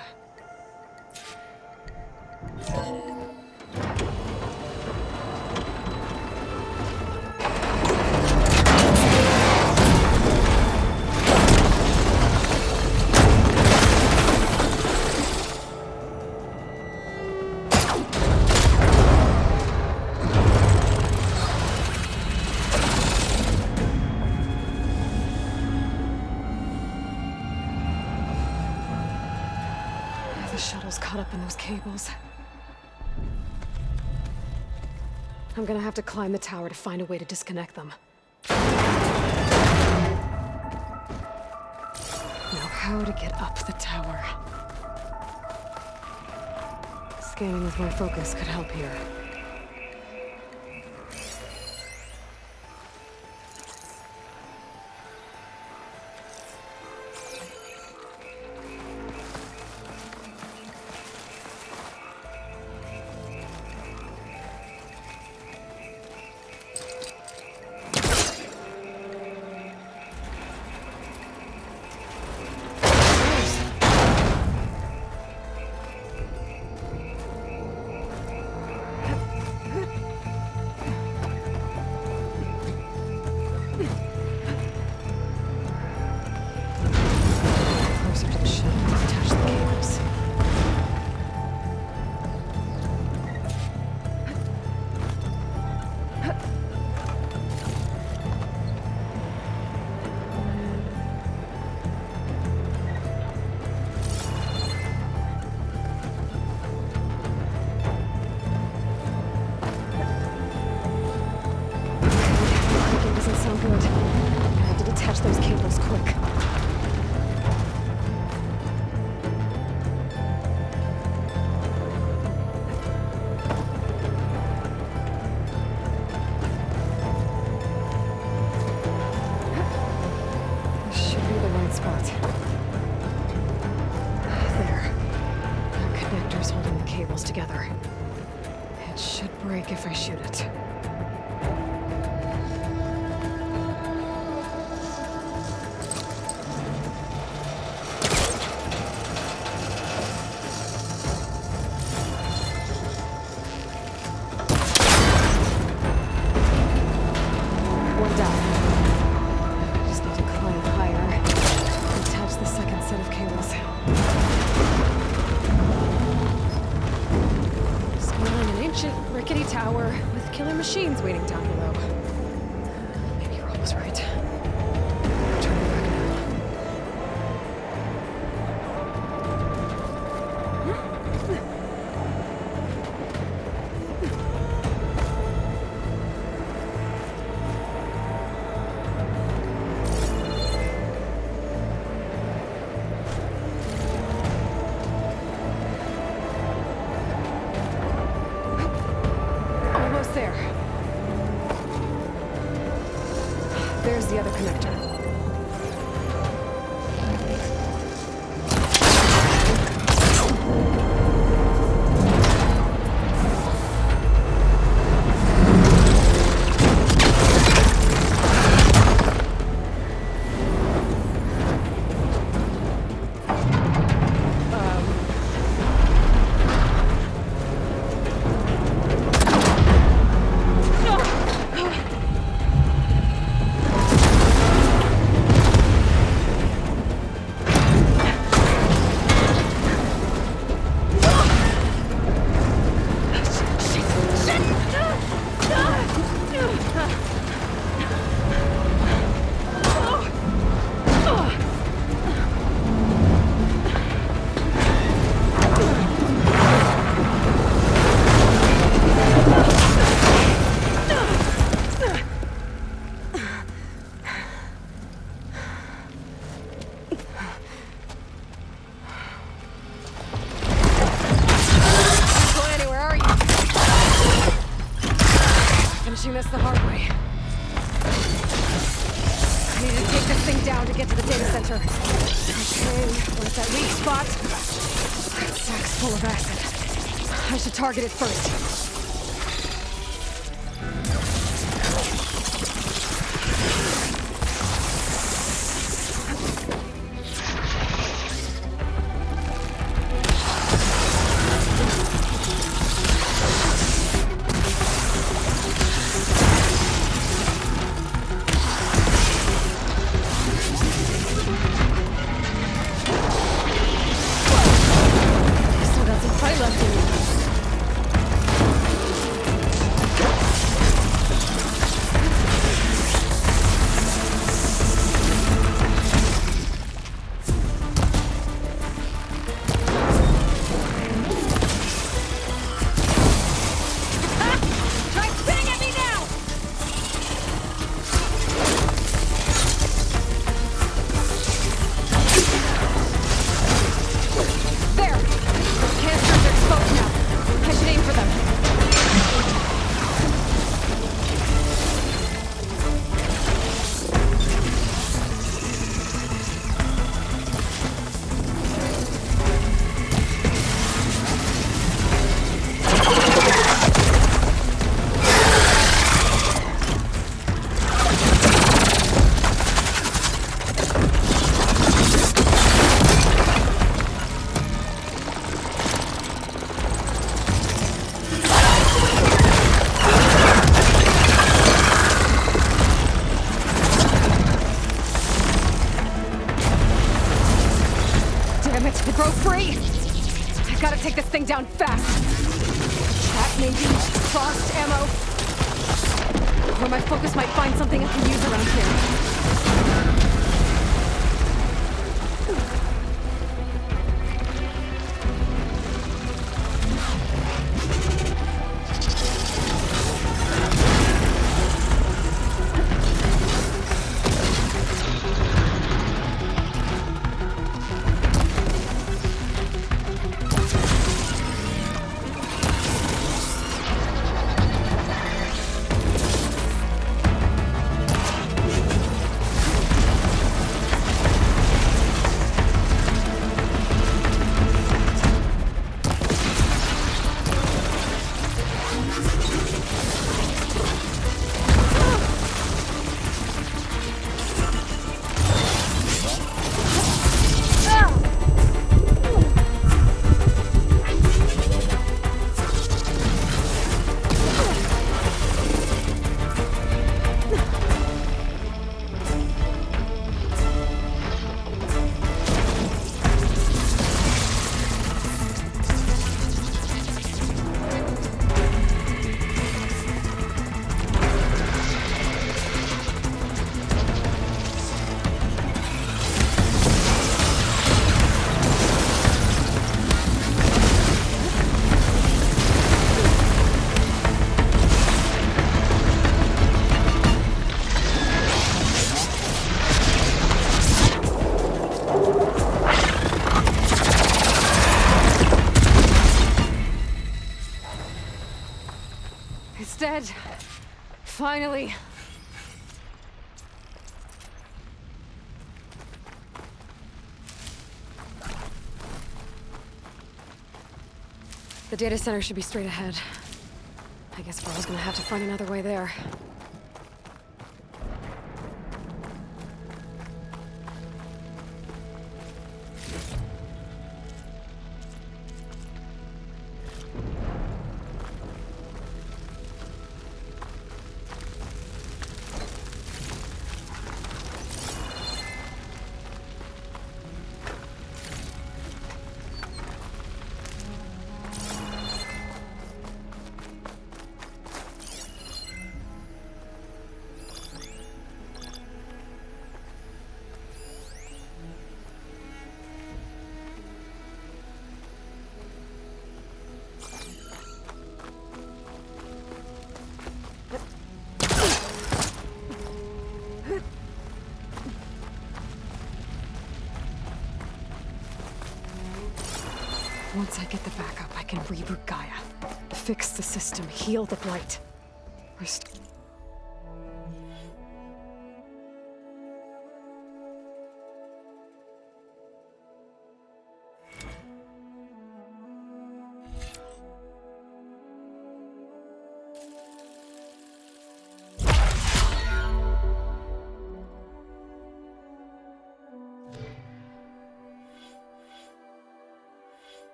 The shuttle's caught up in those cables. I'm gonna have to climb the tower to find a way to disconnect them. Now, how to get up the tower? Scanning with my focus could help here. attach those cables quick. This should be the right spot. There. The connector's holding the cables together. It should break if I shoot it. One down. I just need to climb higher and attach the second set of cables. Scaling an ancient, rickety tower with killer machines waiting down below. Maybe Roll was right. Turn back now. Almost there. There's the other connector. Going anywhere, are you? Finishing this the hard way. I need to take this thing down to get to the data center. Okay, where's that weak spot? That sack's full of acid. I should target it first. Still got some fight left in me. Try spinning at me now! There! Those canisters are exposed now. I should aim for them. Damn it, it broke free! I gotta take this thing down fast. Trap maybe, frost ammo. Or my focus might find something I can use around here. Finally. The data center should be straight ahead. I guess Varl's gonna have to find another way there. Once I get the backup, I can reboot Gaia. Fix the system, heal the blight.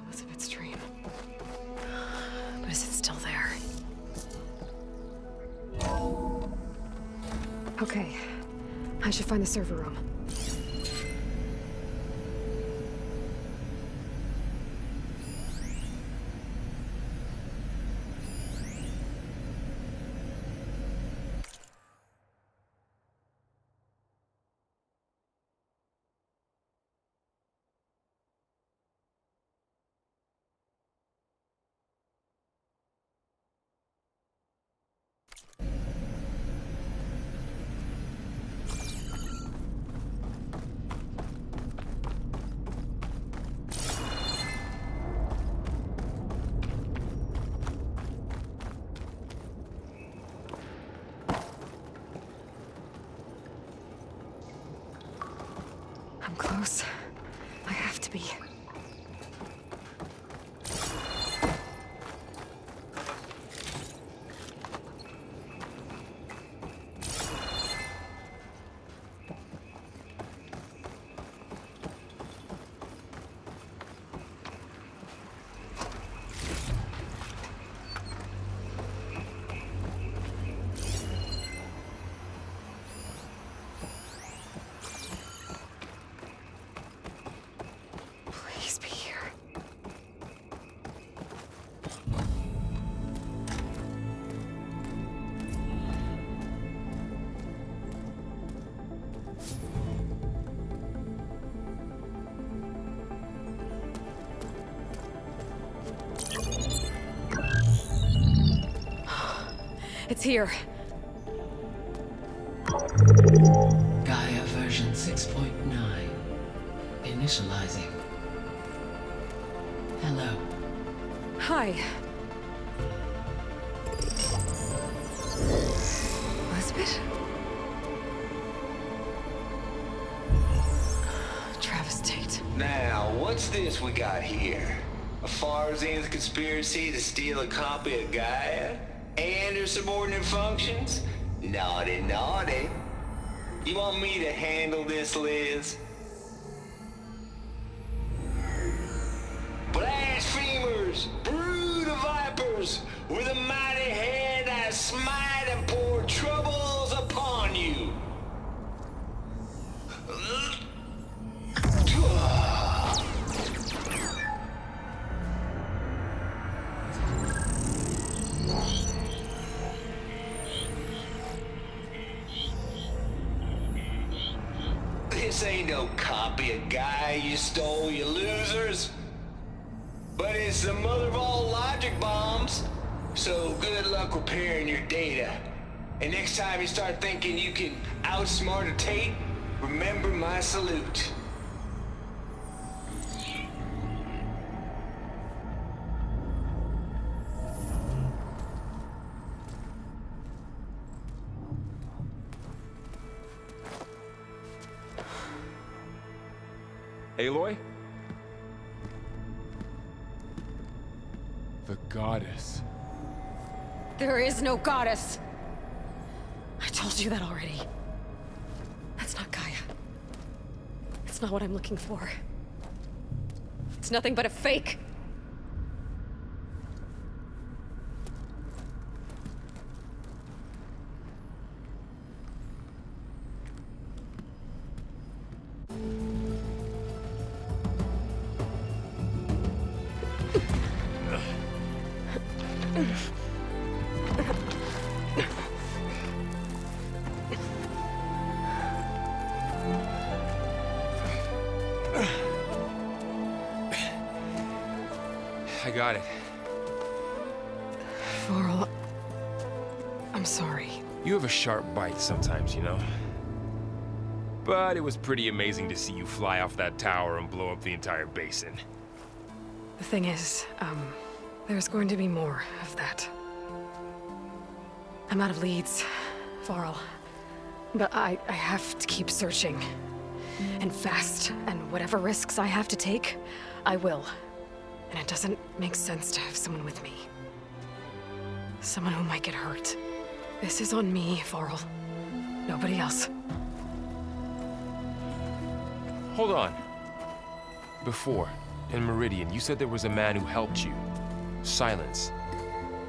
Elizabeth's dream. But is it still there? Okay. I should find the server room. I'm close. I have to be. Please be here. It's here. Gaia version 6.9. Initializing. Hello. Hi. Elizabeth? Travis Tate. Now, what's this we got here? A Farzan's conspiracy to steal a copy of Gaia? And her subordinate functions? Naughty, naughty. You want me to handle this, Liz? Blasphemers! Brood of vipers! With a mighty hand I smite and pour troubles upon you. This ain't no copy of Guy you stole, you losers. But it's the mother of all logic bombs. So good luck repairing your data. And next time you start thinking you can outsmart a Tate, remember my salute. Aloy? The goddess. There is no goddess. I told you that already. That's not Gaia. It's not what I'm looking for. It's nothing but a fake. I got it. Varl, I'm sorry. You have a sharp bite sometimes, you know? But it was pretty amazing to see you fly off that tower and blow up the entire basin. The thing is, there's going to be more of that. I'm out of leads, Varl. But I have to keep searching. And fast, and whatever risks I have to take, I will. And it doesn't make sense to have someone with me. Someone who might get hurt. This is on me, Varl. Nobody else. Hold on. Before, in Meridian, you said there was a man who helped you. Silence.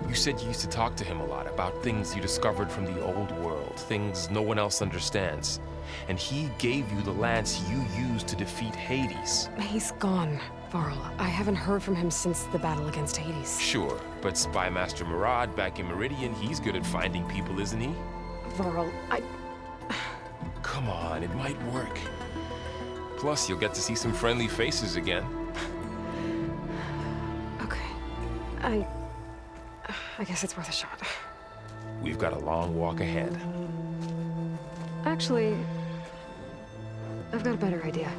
You said you used to talk to him a lot about things you discovered from the old world, things no one else understands. And he gave you the lance you used to defeat Hades. He's gone, Varl. I haven't heard from him since the battle against Hades. Sure, but Spy Master Murad back in Meridian, he's good at finding people, isn't he? Varl, Come on, it might work. Plus, you'll get to see some friendly faces again. Okay. I guess it's worth a shot. We've got a long walk ahead. Actually, I've got a better idea.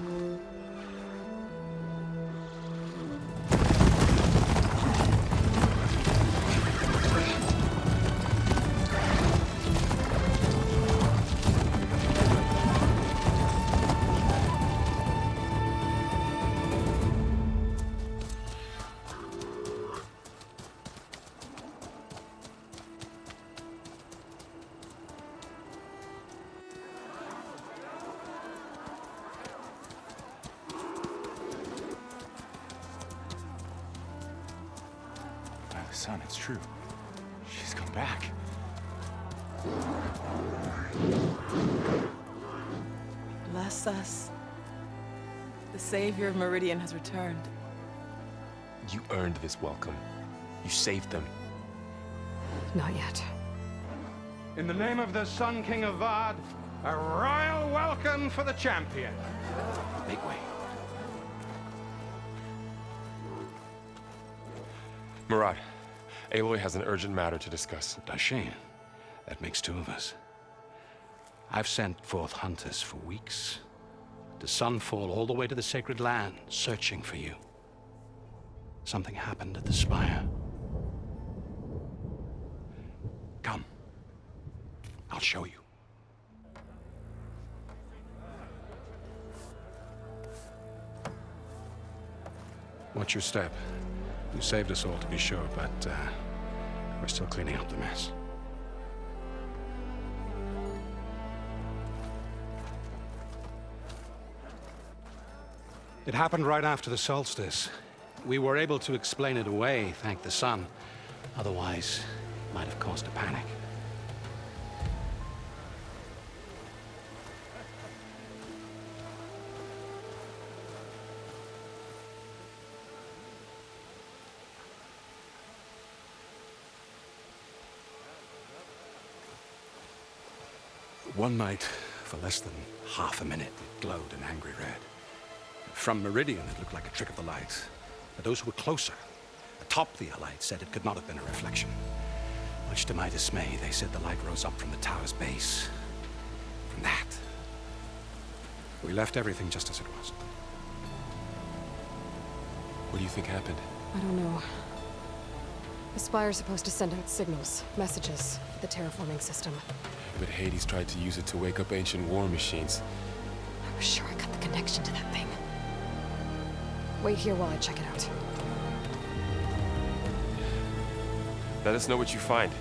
Son, it's true. She's come back. Bless us. The savior of Meridian has returned. You earned this welcome. You saved them. Not yet. In the name of the Sun King of Vard, a royal welcome for the champion. Make way. Murad, Aloy has an urgent matter to discuss. Does she? That makes two of us. I've sent forth hunters for weeks, to sunfall all the way to the sacred land, searching for you. Something happened at the spire. Come. I'll show you. Watch your step. You saved us all, to be sure, but we're still cleaning up the mess. It happened right after the solstice. We were able to explain it away, thank the sun. Otherwise, it might have caused a panic. One night, for less than half a minute, it glowed an angry red. From Meridian, it looked like a trick of the light. But those who were closer, atop the light, said it could not have been a reflection. Much to my dismay, they said the light rose up from the tower's base. From that. We left everything just as it was. What do you think happened? I don't know. The Spire's supposed to send out signals, messages, for the terraforming system. But Hades tried to use it to wake up ancient war machines. I was sure I got the connection to that thing. Wait here while I check it out. Let us know what you find.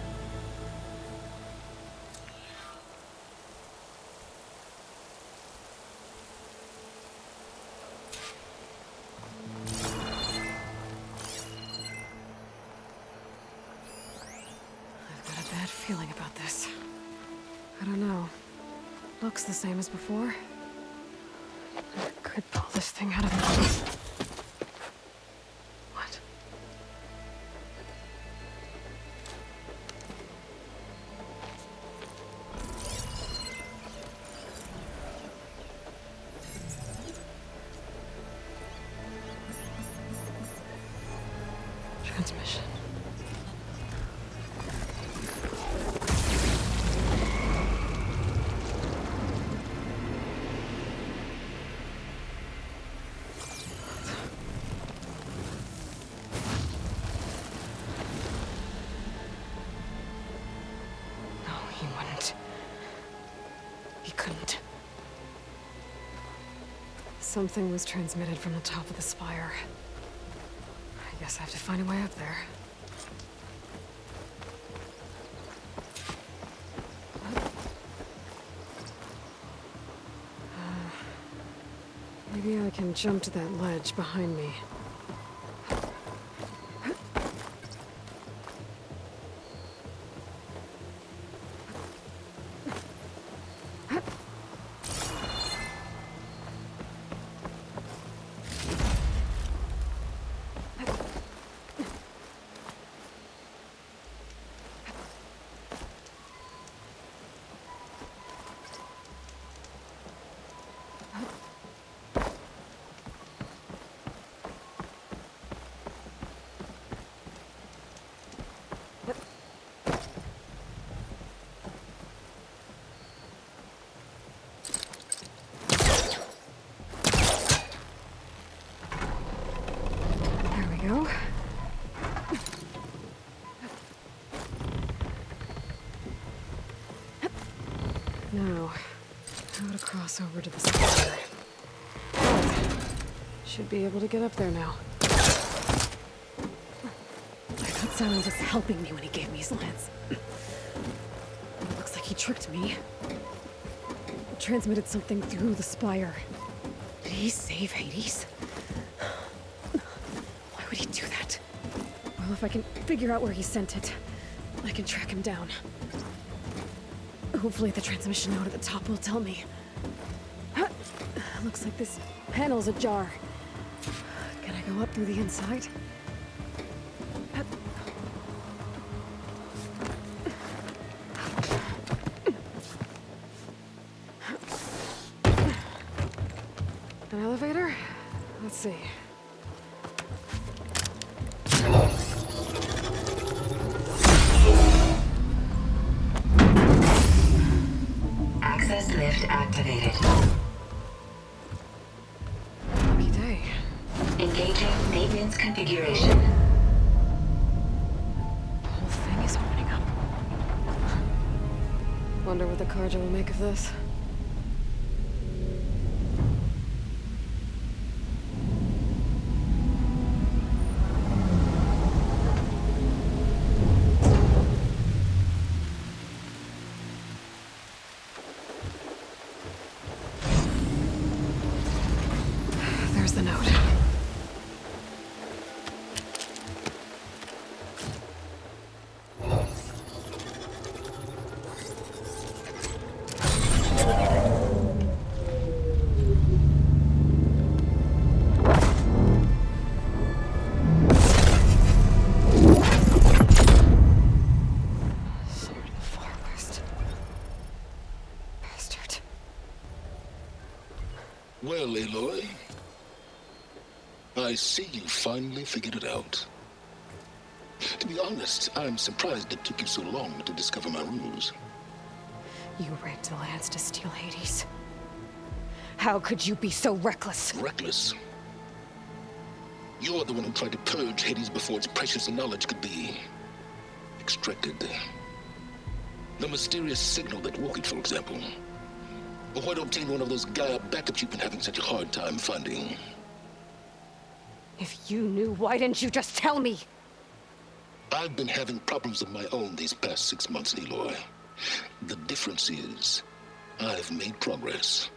I've got a bad feeling about this. I don't know. Looks the same as before. I could pull this thing out of the... What? Transmission. No, he wouldn't. He couldn't. Something was transmitted from the top of the spire. I guess I have to find a way up there. Maybe I can jump to that ledge behind me. Go. Now, how to cross over to the spire. Should be able to get up there now. I thought Silence was helping me when he gave me his lance. It looks like he tricked me. Transmitted something through the spire. Did he save Hades? Why would he do that? Well, if I can figure out where he sent it, I can track him down. Hopefully the transmission node at the top will tell me. Looks like this panel's ajar. Can I go up through the inside? An elevator? Let's see. Access lift activated. Lucky day. Engaging maintenance configuration. The whole thing is opening up. Wonder what the Carja will make of this. There's the note. Well, Aloy, I see you finally figured it out. To be honest, I'm surprised it took you so long to discover my ruse. You rigged the lands to steal Hades. How could you be so reckless? Reckless? You're the one who tried to purge Hades before its precious knowledge could be extracted. The mysterious signal that woke it, for example. Or why to obtain one of those Gaia backups you've been having such a hard time finding. If you knew, why didn't you just tell me? I've been having problems of my own these past 6 months, Aloy. The difference is, I've made progress.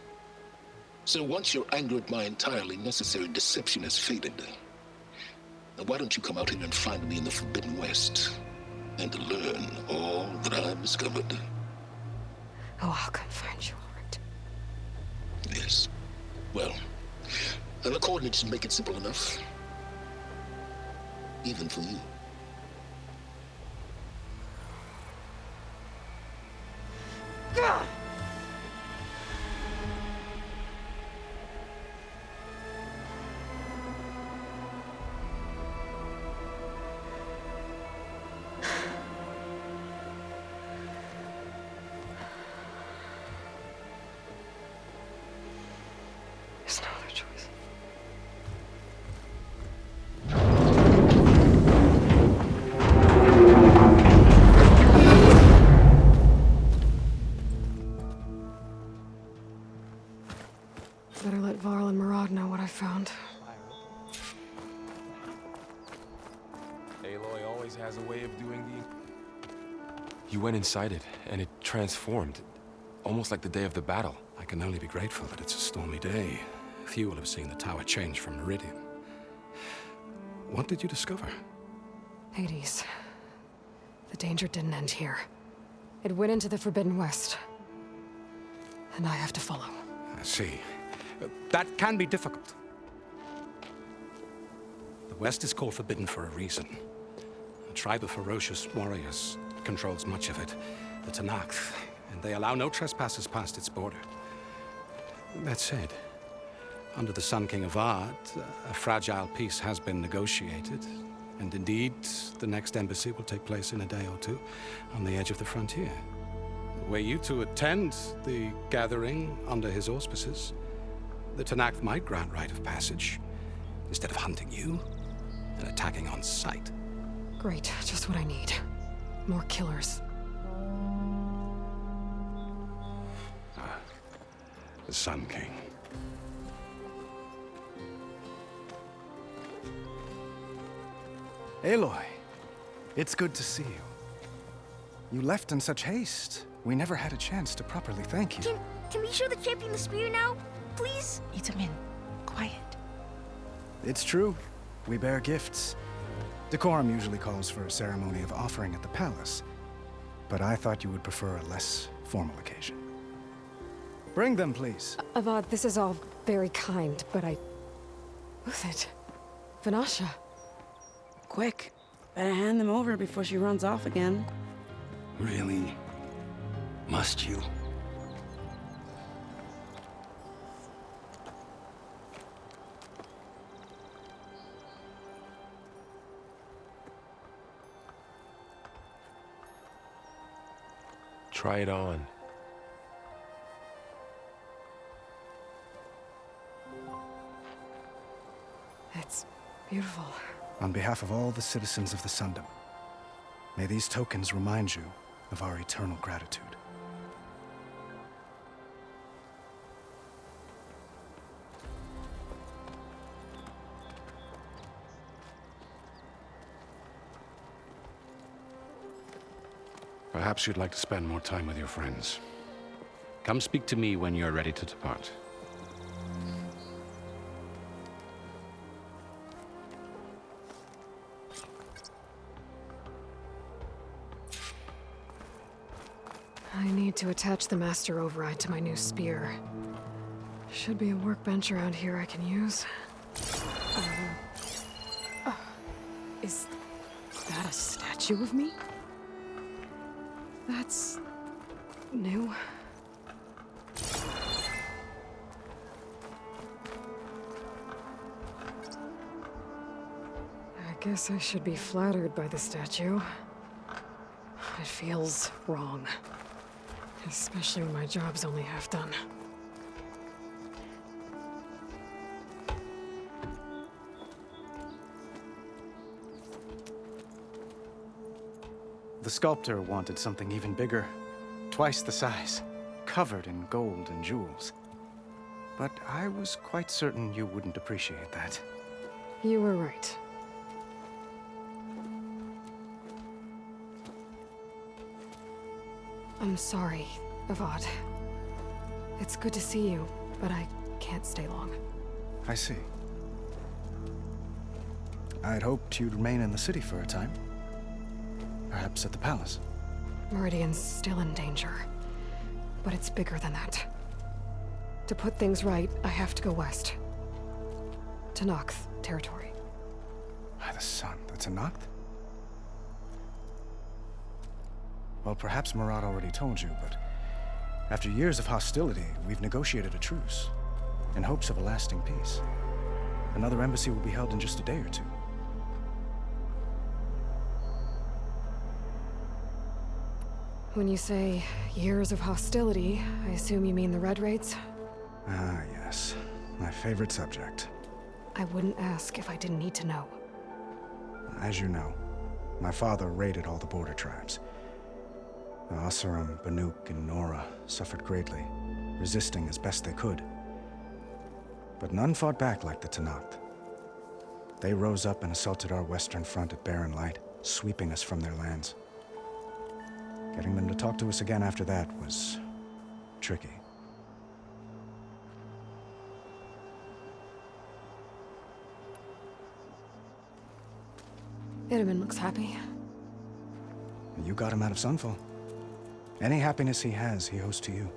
So once your anger at my entirely necessary deception has faded, now why don't you come out here and find me in the Forbidden West, and learn all that I've discovered? Oh, I'll come find you, all right. Yes. Well, and the coordinates should make it simple enough. Even for you. Gah! There's no other choice. Better let Varl and Murad know what I found. Aloy always has a way of doing the... You went inside it, and it transformed. Almost like the day of the battle. I can only be grateful that it's a stormy day. Few will have seen the tower change from Meridian. What did you discover? Hades. The danger didn't end here. It went into the Forbidden West. And I have to follow. I see. That can be difficult. The West is called Forbidden for a reason. A tribe of ferocious warriors controls much of it, the Tenakth, and they allow no trespassers past its border. That said, under the Sun King of Ard, a fragile peace has been negotiated, and indeed, the next embassy will take place in a day or two on the edge of the frontier. Were you to attend the gathering under his auspices, the Tenakth might grant right of passage, instead of hunting you and attacking on sight. Great, just what I need. More killers. The Sun King. Aloy, it's good to see you. You left in such haste. We never had a chance to properly thank you. Can we show the champion the spear now? Please? Itamin, quiet. It's true. We bear gifts. Decorum usually calls for a ceremony of offering at the palace, but I thought you would prefer a less formal occasion. Bring them, please. Avad, this is all very kind, but Who's it? Vanasha. Quick. Better hand them over before she runs off again. Really? Must you? Try it on. It's beautiful. On behalf of all the citizens of the Sundom, may these tokens remind you of our eternal gratitude. Perhaps you'd like to spend more time with your friends. Come speak to me when you're ready to depart. I need to attach the master override to my new spear. Should be a workbench around here I can use. Is that a statue of me? That's new. Guess I should be flattered by the statue. It feels wrong. Especially when my job's only half done. The sculptor wanted something even bigger. Twice the size. Covered in gold and jewels. But I was quite certain you wouldn't appreciate that. You were right. I'm sorry, Avad. It's good to see you, but I can't stay long. I see. I'd hoped you'd remain in the city for a time. Perhaps at the palace. Meridian's still in danger, but it's bigger than that. To put things right, I have to go west. To Noct territory. By the sun, that's a Noct? Well, perhaps Murad already told you, but after years of hostility, we've negotiated a truce, in hopes of a lasting peace. Another embassy will be held in just a day or two. When you say years of hostility, I assume you mean the Red Raids? Ah, yes. My favorite subject. I wouldn't ask if I didn't need to know. As you know, my father raided all the border tribes. The Oseram, Banuk, and Nora suffered greatly, resisting as best they could. But none fought back like the Tenakth. They rose up and assaulted our western front at Barren Light, sweeping us from their lands. Getting them to talk to us again after that was tricky. Itaman looks happy. You got him out of Sunfall. Any happiness he has, he owes to you.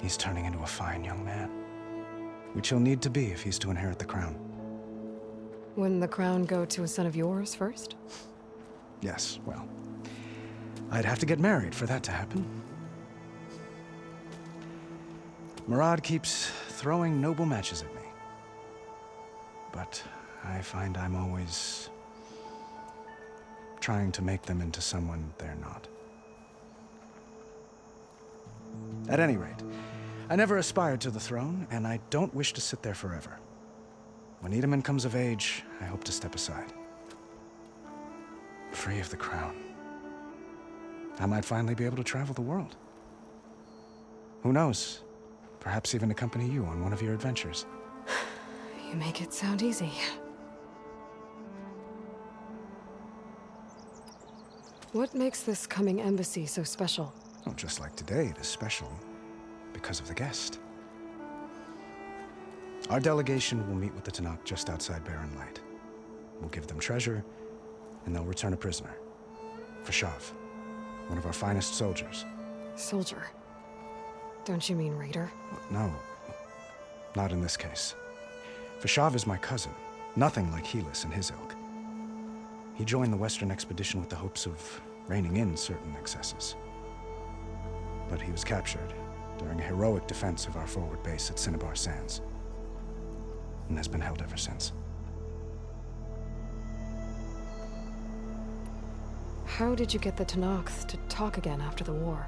He's turning into a fine young man, which he'll need to be if he's to inherit the crown. Wouldn't the crown go to a son of yours first? Yes, well, I'd have to get married for that to happen. Murad keeps throwing noble matches at me. But I find I'm always trying to make them into someone they're not. At any rate, I never aspired to the throne, and I don't wish to sit there forever. When Itaman comes of age, I hope to step aside. Free of the crown. I might finally be able to travel the world. Who knows? Perhaps even accompany you on one of your adventures. You make it sound easy. What makes this coming embassy so special? Oh, just like today, it is special because of the guest. Our delegation will meet with the Tenakth just outside Barren Light. We'll give them treasure, and they'll return a prisoner. Fashav, one of our finest soldiers. Soldier? Don't you mean raider? No, not in this case. Fashav is my cousin, nothing like Helis and his ilk. He joined the Western expedition with the hopes of reining in certain excesses. But he was captured during a heroic defense of our forward base at Cinnabar Sands, and has been held ever since. How did you get the Tenakth to talk again after the war?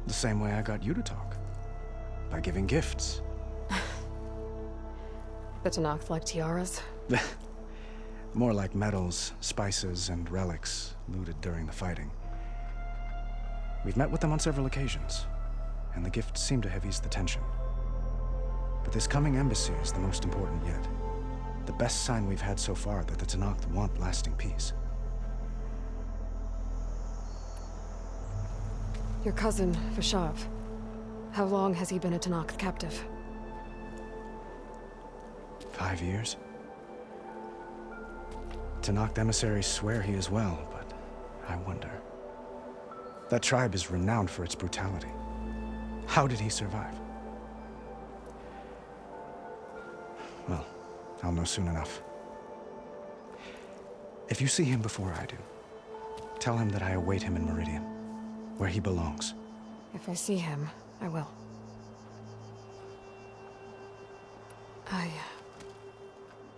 The same way I got you to talk. By giving gifts. The Tenakth like tiaras? More like medals, spices, and relics looted during the fighting. We've met with them on several occasions, and the gifts seem to have eased the tension. But this coming embassy is the most important yet. The best sign we've had so far that the Tenakth want lasting peace. Your cousin, Fashav. How long has he been a Tenakth captive? 5 years. Tenakth emissaries swear he is well, but I wonder. That tribe is renowned for its brutality. How did he survive? Well, I'll know soon enough. If you see him before I do, tell him that I await him in Meridian, where he belongs. If I see him, I will.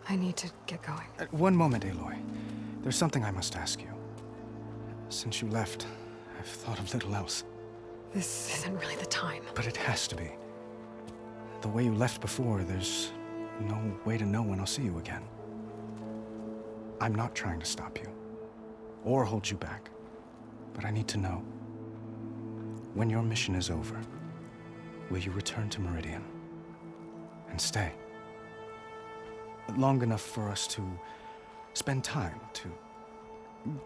I need to get going. One moment, Aloy. There's something I must ask you. Since you left, I've thought of little else. This isn't really the time. But it has to be. The way you left before, there's no way to know when I'll see you again. I'm not trying to stop you, or hold you back. But I need to know. When your mission is over, will you return to Meridian? And stay? Long enough for us to spend time, to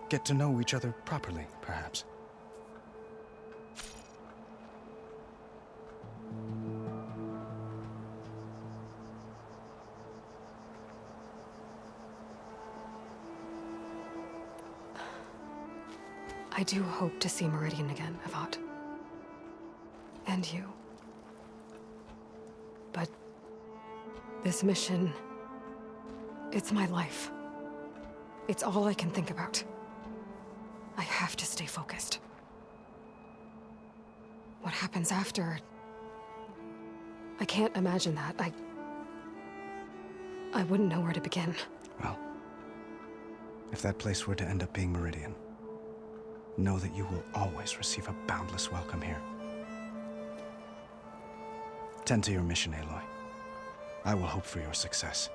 get to know each other properly, perhaps. I do hope to see Meridian again, Avad. And you. But this mission, it's my life. It's all I can think about. I have to stay focused. What happens after? I can't imagine that. I wouldn't know where to begin. Well, if that place were to end up being Meridian, know that you will always receive a boundless welcome here. Tend to your mission, Aloy. I will hope for your success,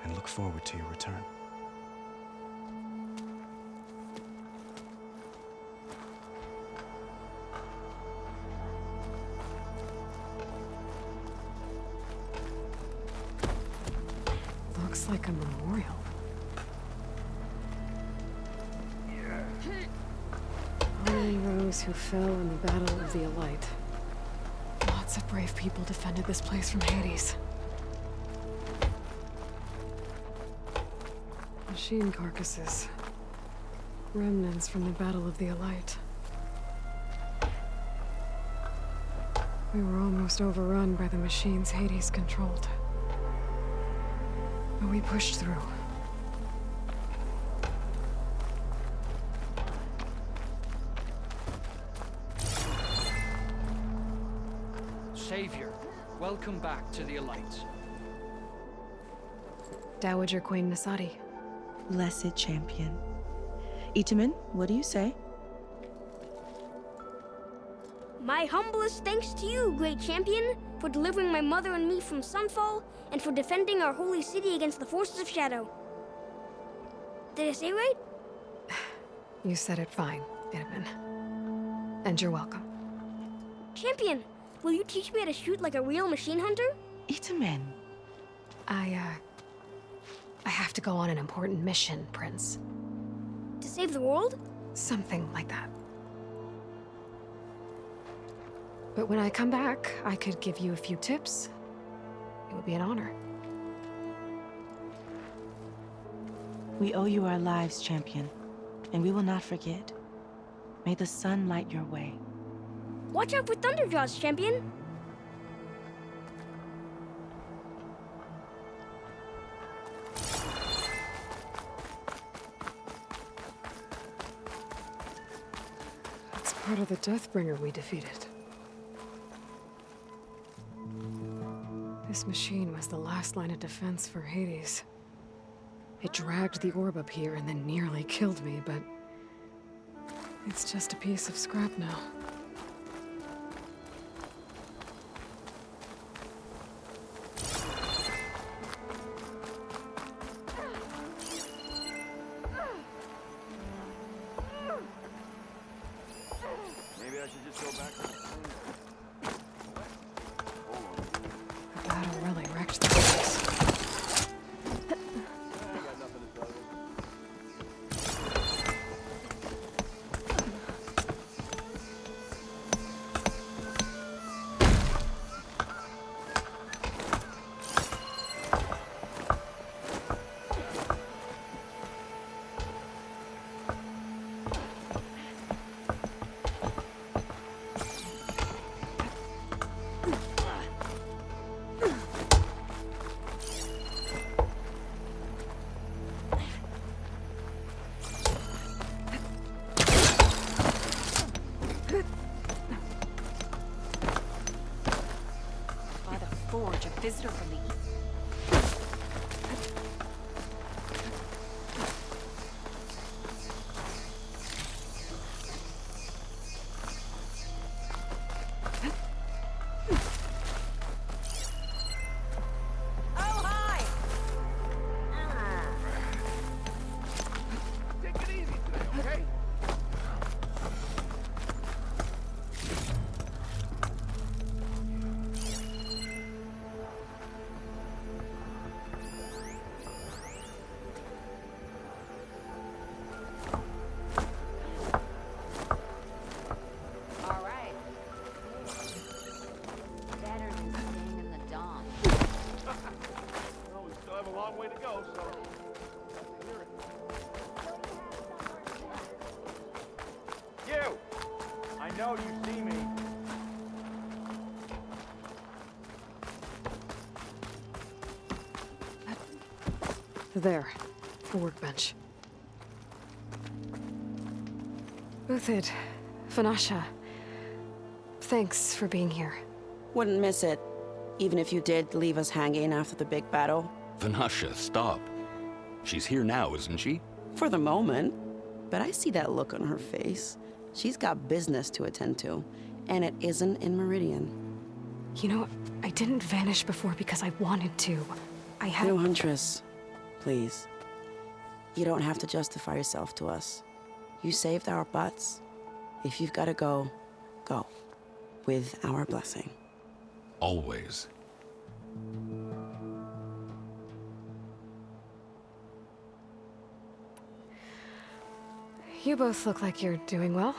and look forward to your return. Looks like a memorial. Honoring those who fell in the Battle of the Aloy. Lots of brave people defended this place from Hades. Machine carcasses. Remnants from the Battle of the Aloy. We were almost overrun by the machines Hades controlled. But we pushed through. Savior, welcome back to the Alights. Dowager Queen Nasadi. Blessed champion. Itamen, what do you say? My humblest thanks to you, great champion, for delivering my mother and me from Sunfall, and for defending our holy city against the forces of Shadow. Did I say right? You said it fine, Itamen. And you're welcome. Champion, will you teach me how to shoot like a real machine hunter? Itamen. I have to go on an important mission, Prince. To save the world? Something like that. But when I come back, I could give you a few tips. It would be an honor. We owe you our lives, champion, and we will not forget. May the sun light your way. Watch out for Thunderjaws, champion! It's part of the Deathbringer we defeated. This machine was the last line of defense for Hades. It dragged the orb up here and then nearly killed me, but it's just a piece of scrap now. Maybe I should just go back to the The battle really wrecked the place. By the forge, a visitor from the long way to go, so... You! I know you see me. There, a workbench. Uthid, Vanasha, thanks for being here. Wouldn't miss it, even if you did leave us hanging after the big battle. Vanasha, stop. She's here now, isn't she? For the moment. But I see that look on her face. She's got business to attend to, and it isn't in Meridian. You know, I didn't vanish before because I wanted to. I had... No, Huntress. Please. You don't have to justify yourself to us. You saved our butts. If you've got to go, go. With our blessing. Always. You both look like you're doing well.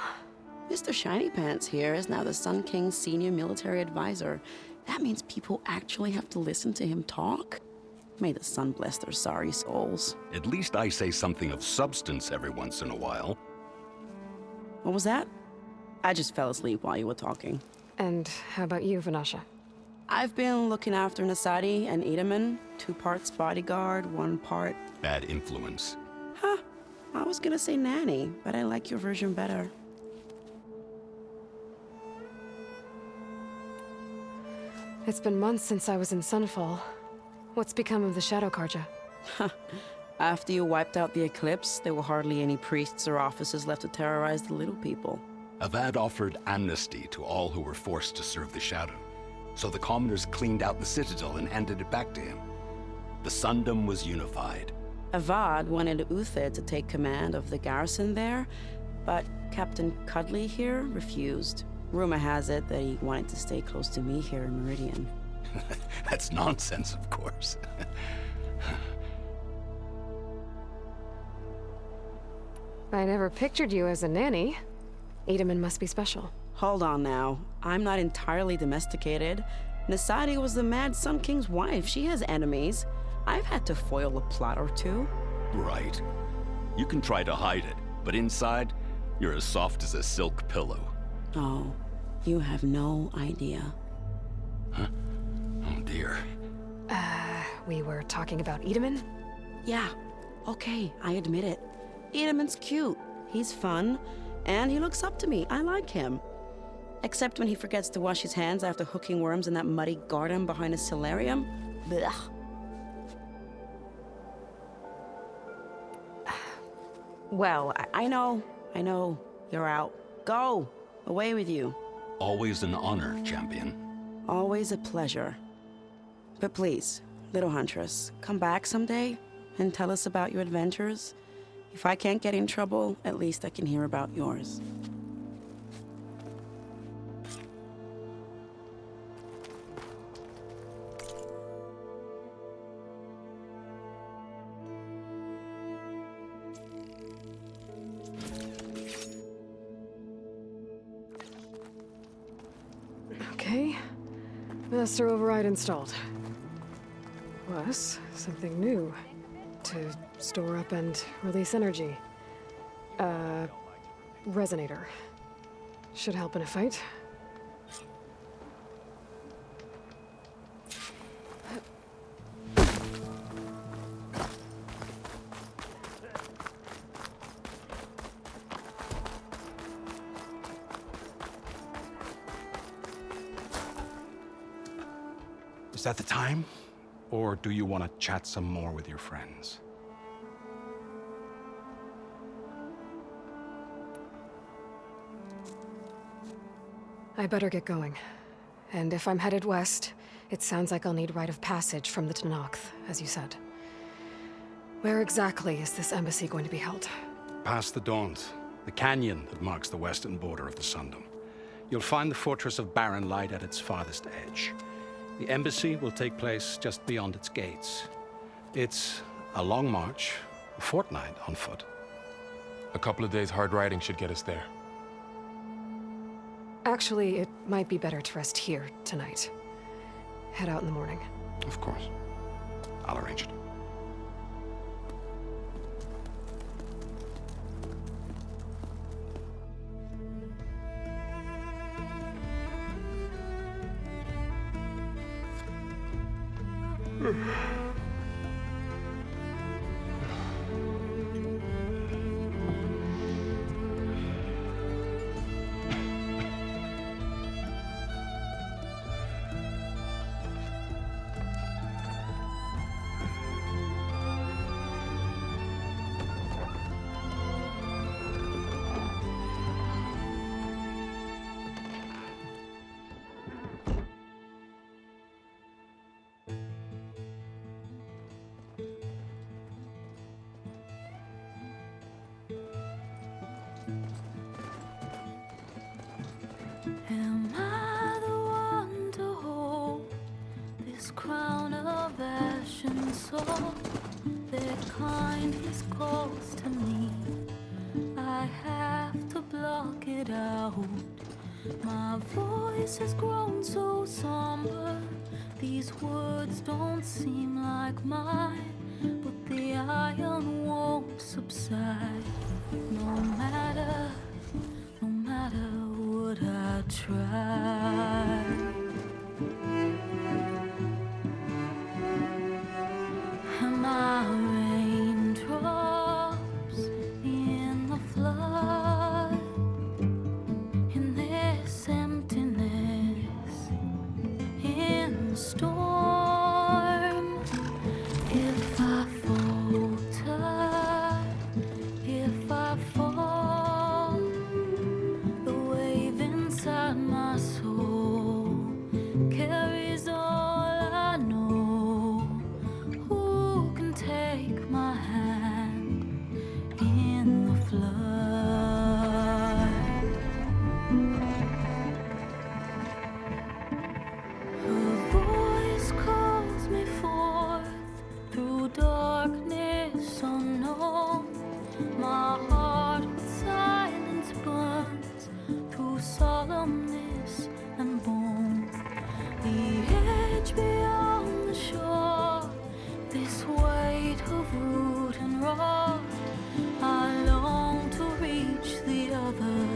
Mr. Shiny Pants here is now the Sun King's senior military advisor. That means people actually have to listen to him talk? May the sun bless their sorry souls. At least I say something of substance every once in a while. What was that? I just fell asleep while you were talking. And how about you, Vanasha? I've been looking after Nasadi and Edaman. 2 parts bodyguard, 1 part... Bad influence. Huh. I was gonna say nanny, but I like your version better. It's been months since I was in Sunfall. What's become of the Shadow Karja? After you wiped out the eclipse, there were hardly any priests or officers left to terrorize the little people. Avad offered amnesty to all who were forced to serve the Shadow. So the commoners cleaned out the citadel and handed it back to him. The Sundom was unified. Avad wanted Uthid to take command of the garrison there, but Captain Cudley here refused. Rumor has it that he wanted to stay close to me here in Meridian. That's nonsense, of course. I never pictured you as a nanny. Edaman must be special. Hold on now. I'm not entirely domesticated. Nasadi was the Mad Sun King's wife. She has enemies. I've had to foil a plot or 2. Right. You can try to hide it, but inside, you're as soft as a silk pillow. Oh, you have no idea. Huh? Oh dear. We were talking about Edaman? Yeah, okay, I admit it. Edaman's cute. He's fun, and he looks up to me. I like him. Except when he forgets to wash his hands after hooking worms in that muddy garden behind a solarium. Blech. Well, I know. You're out. Go! Away with you. Always an honor, champion. Always a pleasure. But please, little Huntress, come back someday and tell us about your adventures. If I can't get in trouble, at least I can hear about yours. Okay. Master override installed. Plus, something new. To store up and release energy. Resonator. Should help in a fight. Is that the time? Or do you want to chat some more with your friends? I better get going. And if I'm headed west, it sounds like I'll need rite of passage from the Tenakth, as you said. Where exactly is this embassy going to be held? Past the Daunt, the canyon that marks the western border of the Sundom. You'll find the fortress of Barren Light at its farthest edge. The embassy will take place just beyond its gates. It's a long march, a fortnight on foot. A couple of days hard riding should get us there. Actually, it might be better to rest here tonight. Head out in the morning. Of course. I'll arrange it. Am I the one to hold this crown of ash and soul? Their kindness calls to me. I have to block it out. My voice has grown so somber. These words don't seem like mine, but the iron won't subside. No matter what I try. Am I raindrops in the flood? In this emptiness, in the storm. If I falter, if I fall, the wave inside my soul carries all I know. Who can take my hand in the flood? Her voice calls me forth through darkness unknown. My heart with silence burns through solemnness and bone. The edge beyond the shore, this weight of root and rod. I long to reach the other,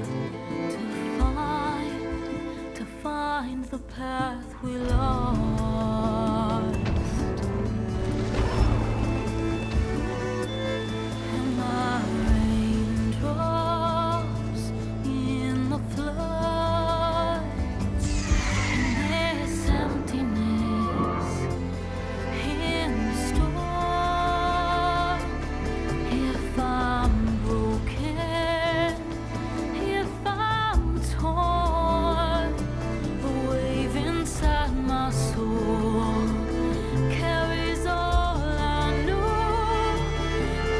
to find the path we lost. Am I raindrops in the flood? In this emptiness, in the storm. If I'm broken, if I'm torn, the wave inside my soul carries all I know.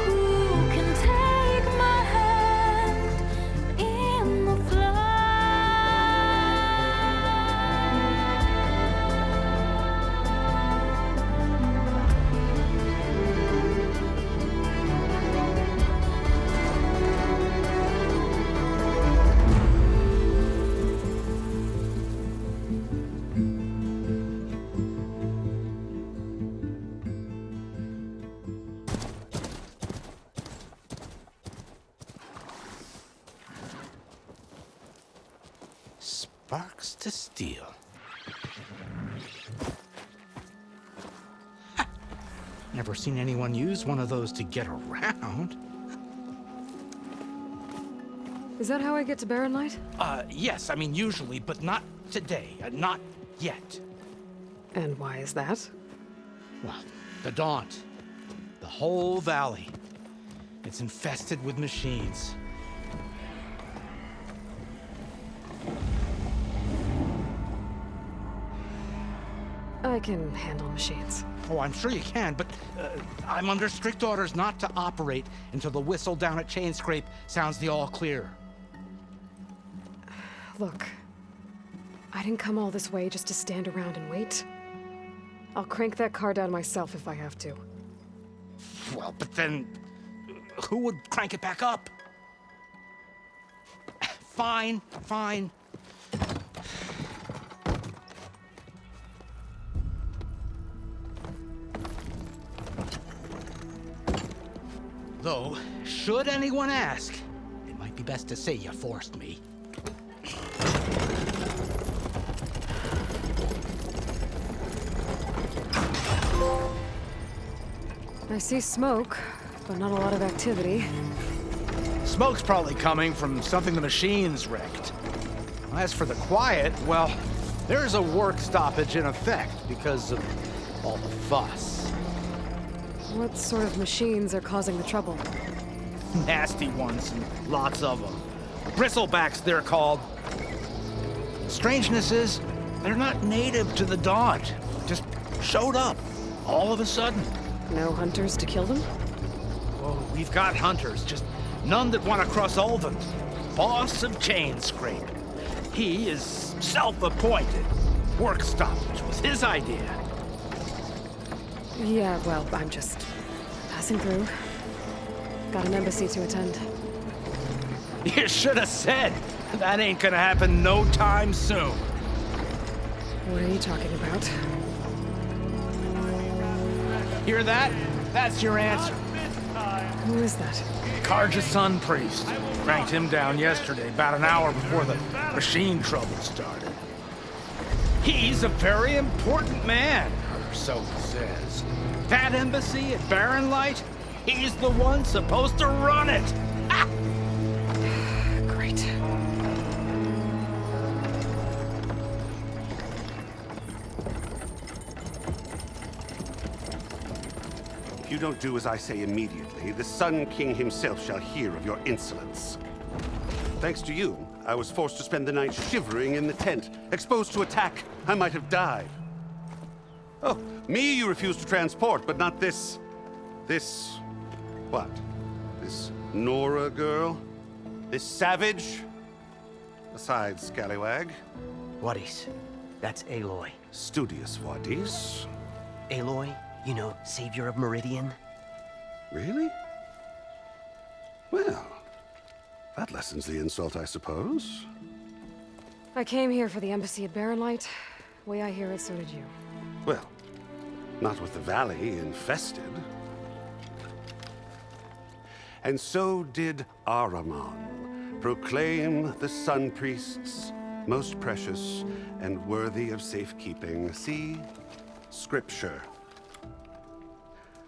Who can take my hand in the Sparks to steel. Ha! Never seen anyone use one of those to get around. Is that how I get to Barren Light? Yes, I mean usually, but not today. Not yet. And why is that? Well, the Daunt. The whole valley. It's infested with machines. I can handle machines. Oh, I'm sure you can, but I'm under strict orders not to operate until the whistle down at Chain Scrape sounds the all clear. Look, I didn't come all this way just to stand around and wait. I'll crank that car down myself if I have to. Well, but then who would crank it back up? Fine, fine. Though, should anyone ask, it might be best to say you forced me. I see smoke, but not a lot of activity. Smoke's probably coming from something the machines wrecked. As for the quiet, well, there's a work stoppage in effect because of all the fuss. What sort of machines are causing the trouble? Nasty ones, and lots of them. Bristlebacks, they're called. Strangeness is, they're not native to the Daunt. Just showed up, all of a sudden. No hunters to kill them? Oh, we've got hunters, just none that want to cross Ulvund. Boss of Chainscrape. He is self-appointed. Work stoppage was his idea. Yeah, well, I'm just passing through. Got an embassy to attend. You should have said. That ain't gonna happen no time soon. What are you talking about? Hear that? That's your answer. Who is that? Karja's son priest. Cranked him down yesterday, about an hour before the machine trouble started. He's a very important man, or so he says. That embassy at Barren Light, he's the one supposed to run it. Ha! Great. If you don't do as I say immediately, the Sun King himself shall hear of your insolence. Thanks to you, I was forced to spend the night shivering in the tent. Exposed to attack, I might have died. Oh, me you refuse to transport, but not this... what? This Nora girl? This savage? Besides, scallywag. Wadis. That's Aloy. Studious Wadis. Aloy, you know, savior of Meridian. Really? Well, that lessens the insult, I suppose. I came here for the embassy at Barren Light. Way I hear it, so did you. Well, not with the valley infested. And so did Ahriman proclaim the Sun Priests most precious and worthy of safekeeping. See? Scripture.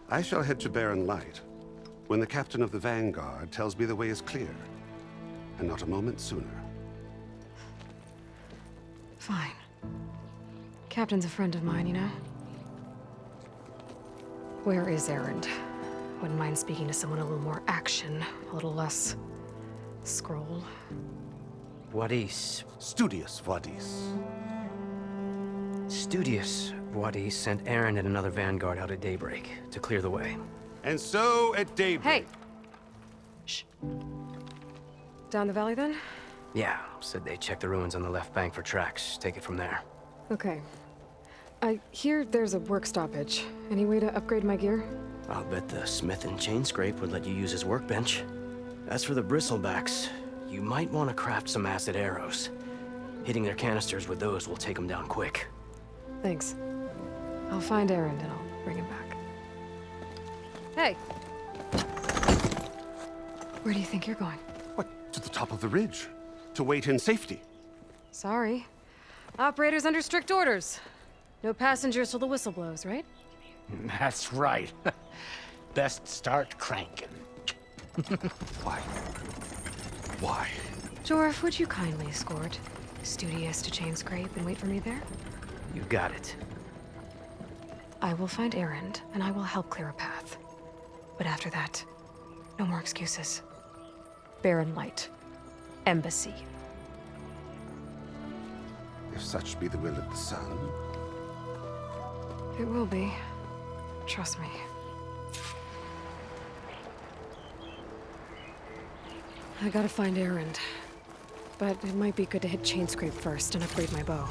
I shall head to Barren Light when the captain of the Vanguard tells me the way is clear, and not a moment sooner. Fine. Captain's a friend of mine, you know? Where is Erend? Wouldn't mind speaking to someone a little more action, a little less scroll. Wadis. Studious Wadis. Studious Wadis sent Aaron and another Vanguard out at daybreak to clear the way. And so at daybreak... Hey! Shh. Down the valley, then? Yeah, said they checked the ruins on the left bank for tracks. Take it from there. Okay. I hear there's a work stoppage. Any way to upgrade my gear? I'll bet the smith in Chainscrape would let you use his workbench. As for the bristlebacks, you might want to craft some acid arrows. Hitting their canisters with those will take them down quick. Thanks. I'll find Erend and I'll bring him back. Hey! Where do you think you're going? What? To the top of the ridge. To wait in safety. Sorry. Operator's under strict orders. No passengers till the whistle blows, right? That's right. Best start cranking. Why? Why? Jorf, would you kindly escort Studious to Chainscrape and wait for me there? You got it. I will find Erend, and I will help clear a path. But after that, no more excuses. Barren Light. Embassy. If such be the will of the sun. It will be. Trust me. I gotta find Erend. But it might be good to hit Chainscrape first and upgrade my bow.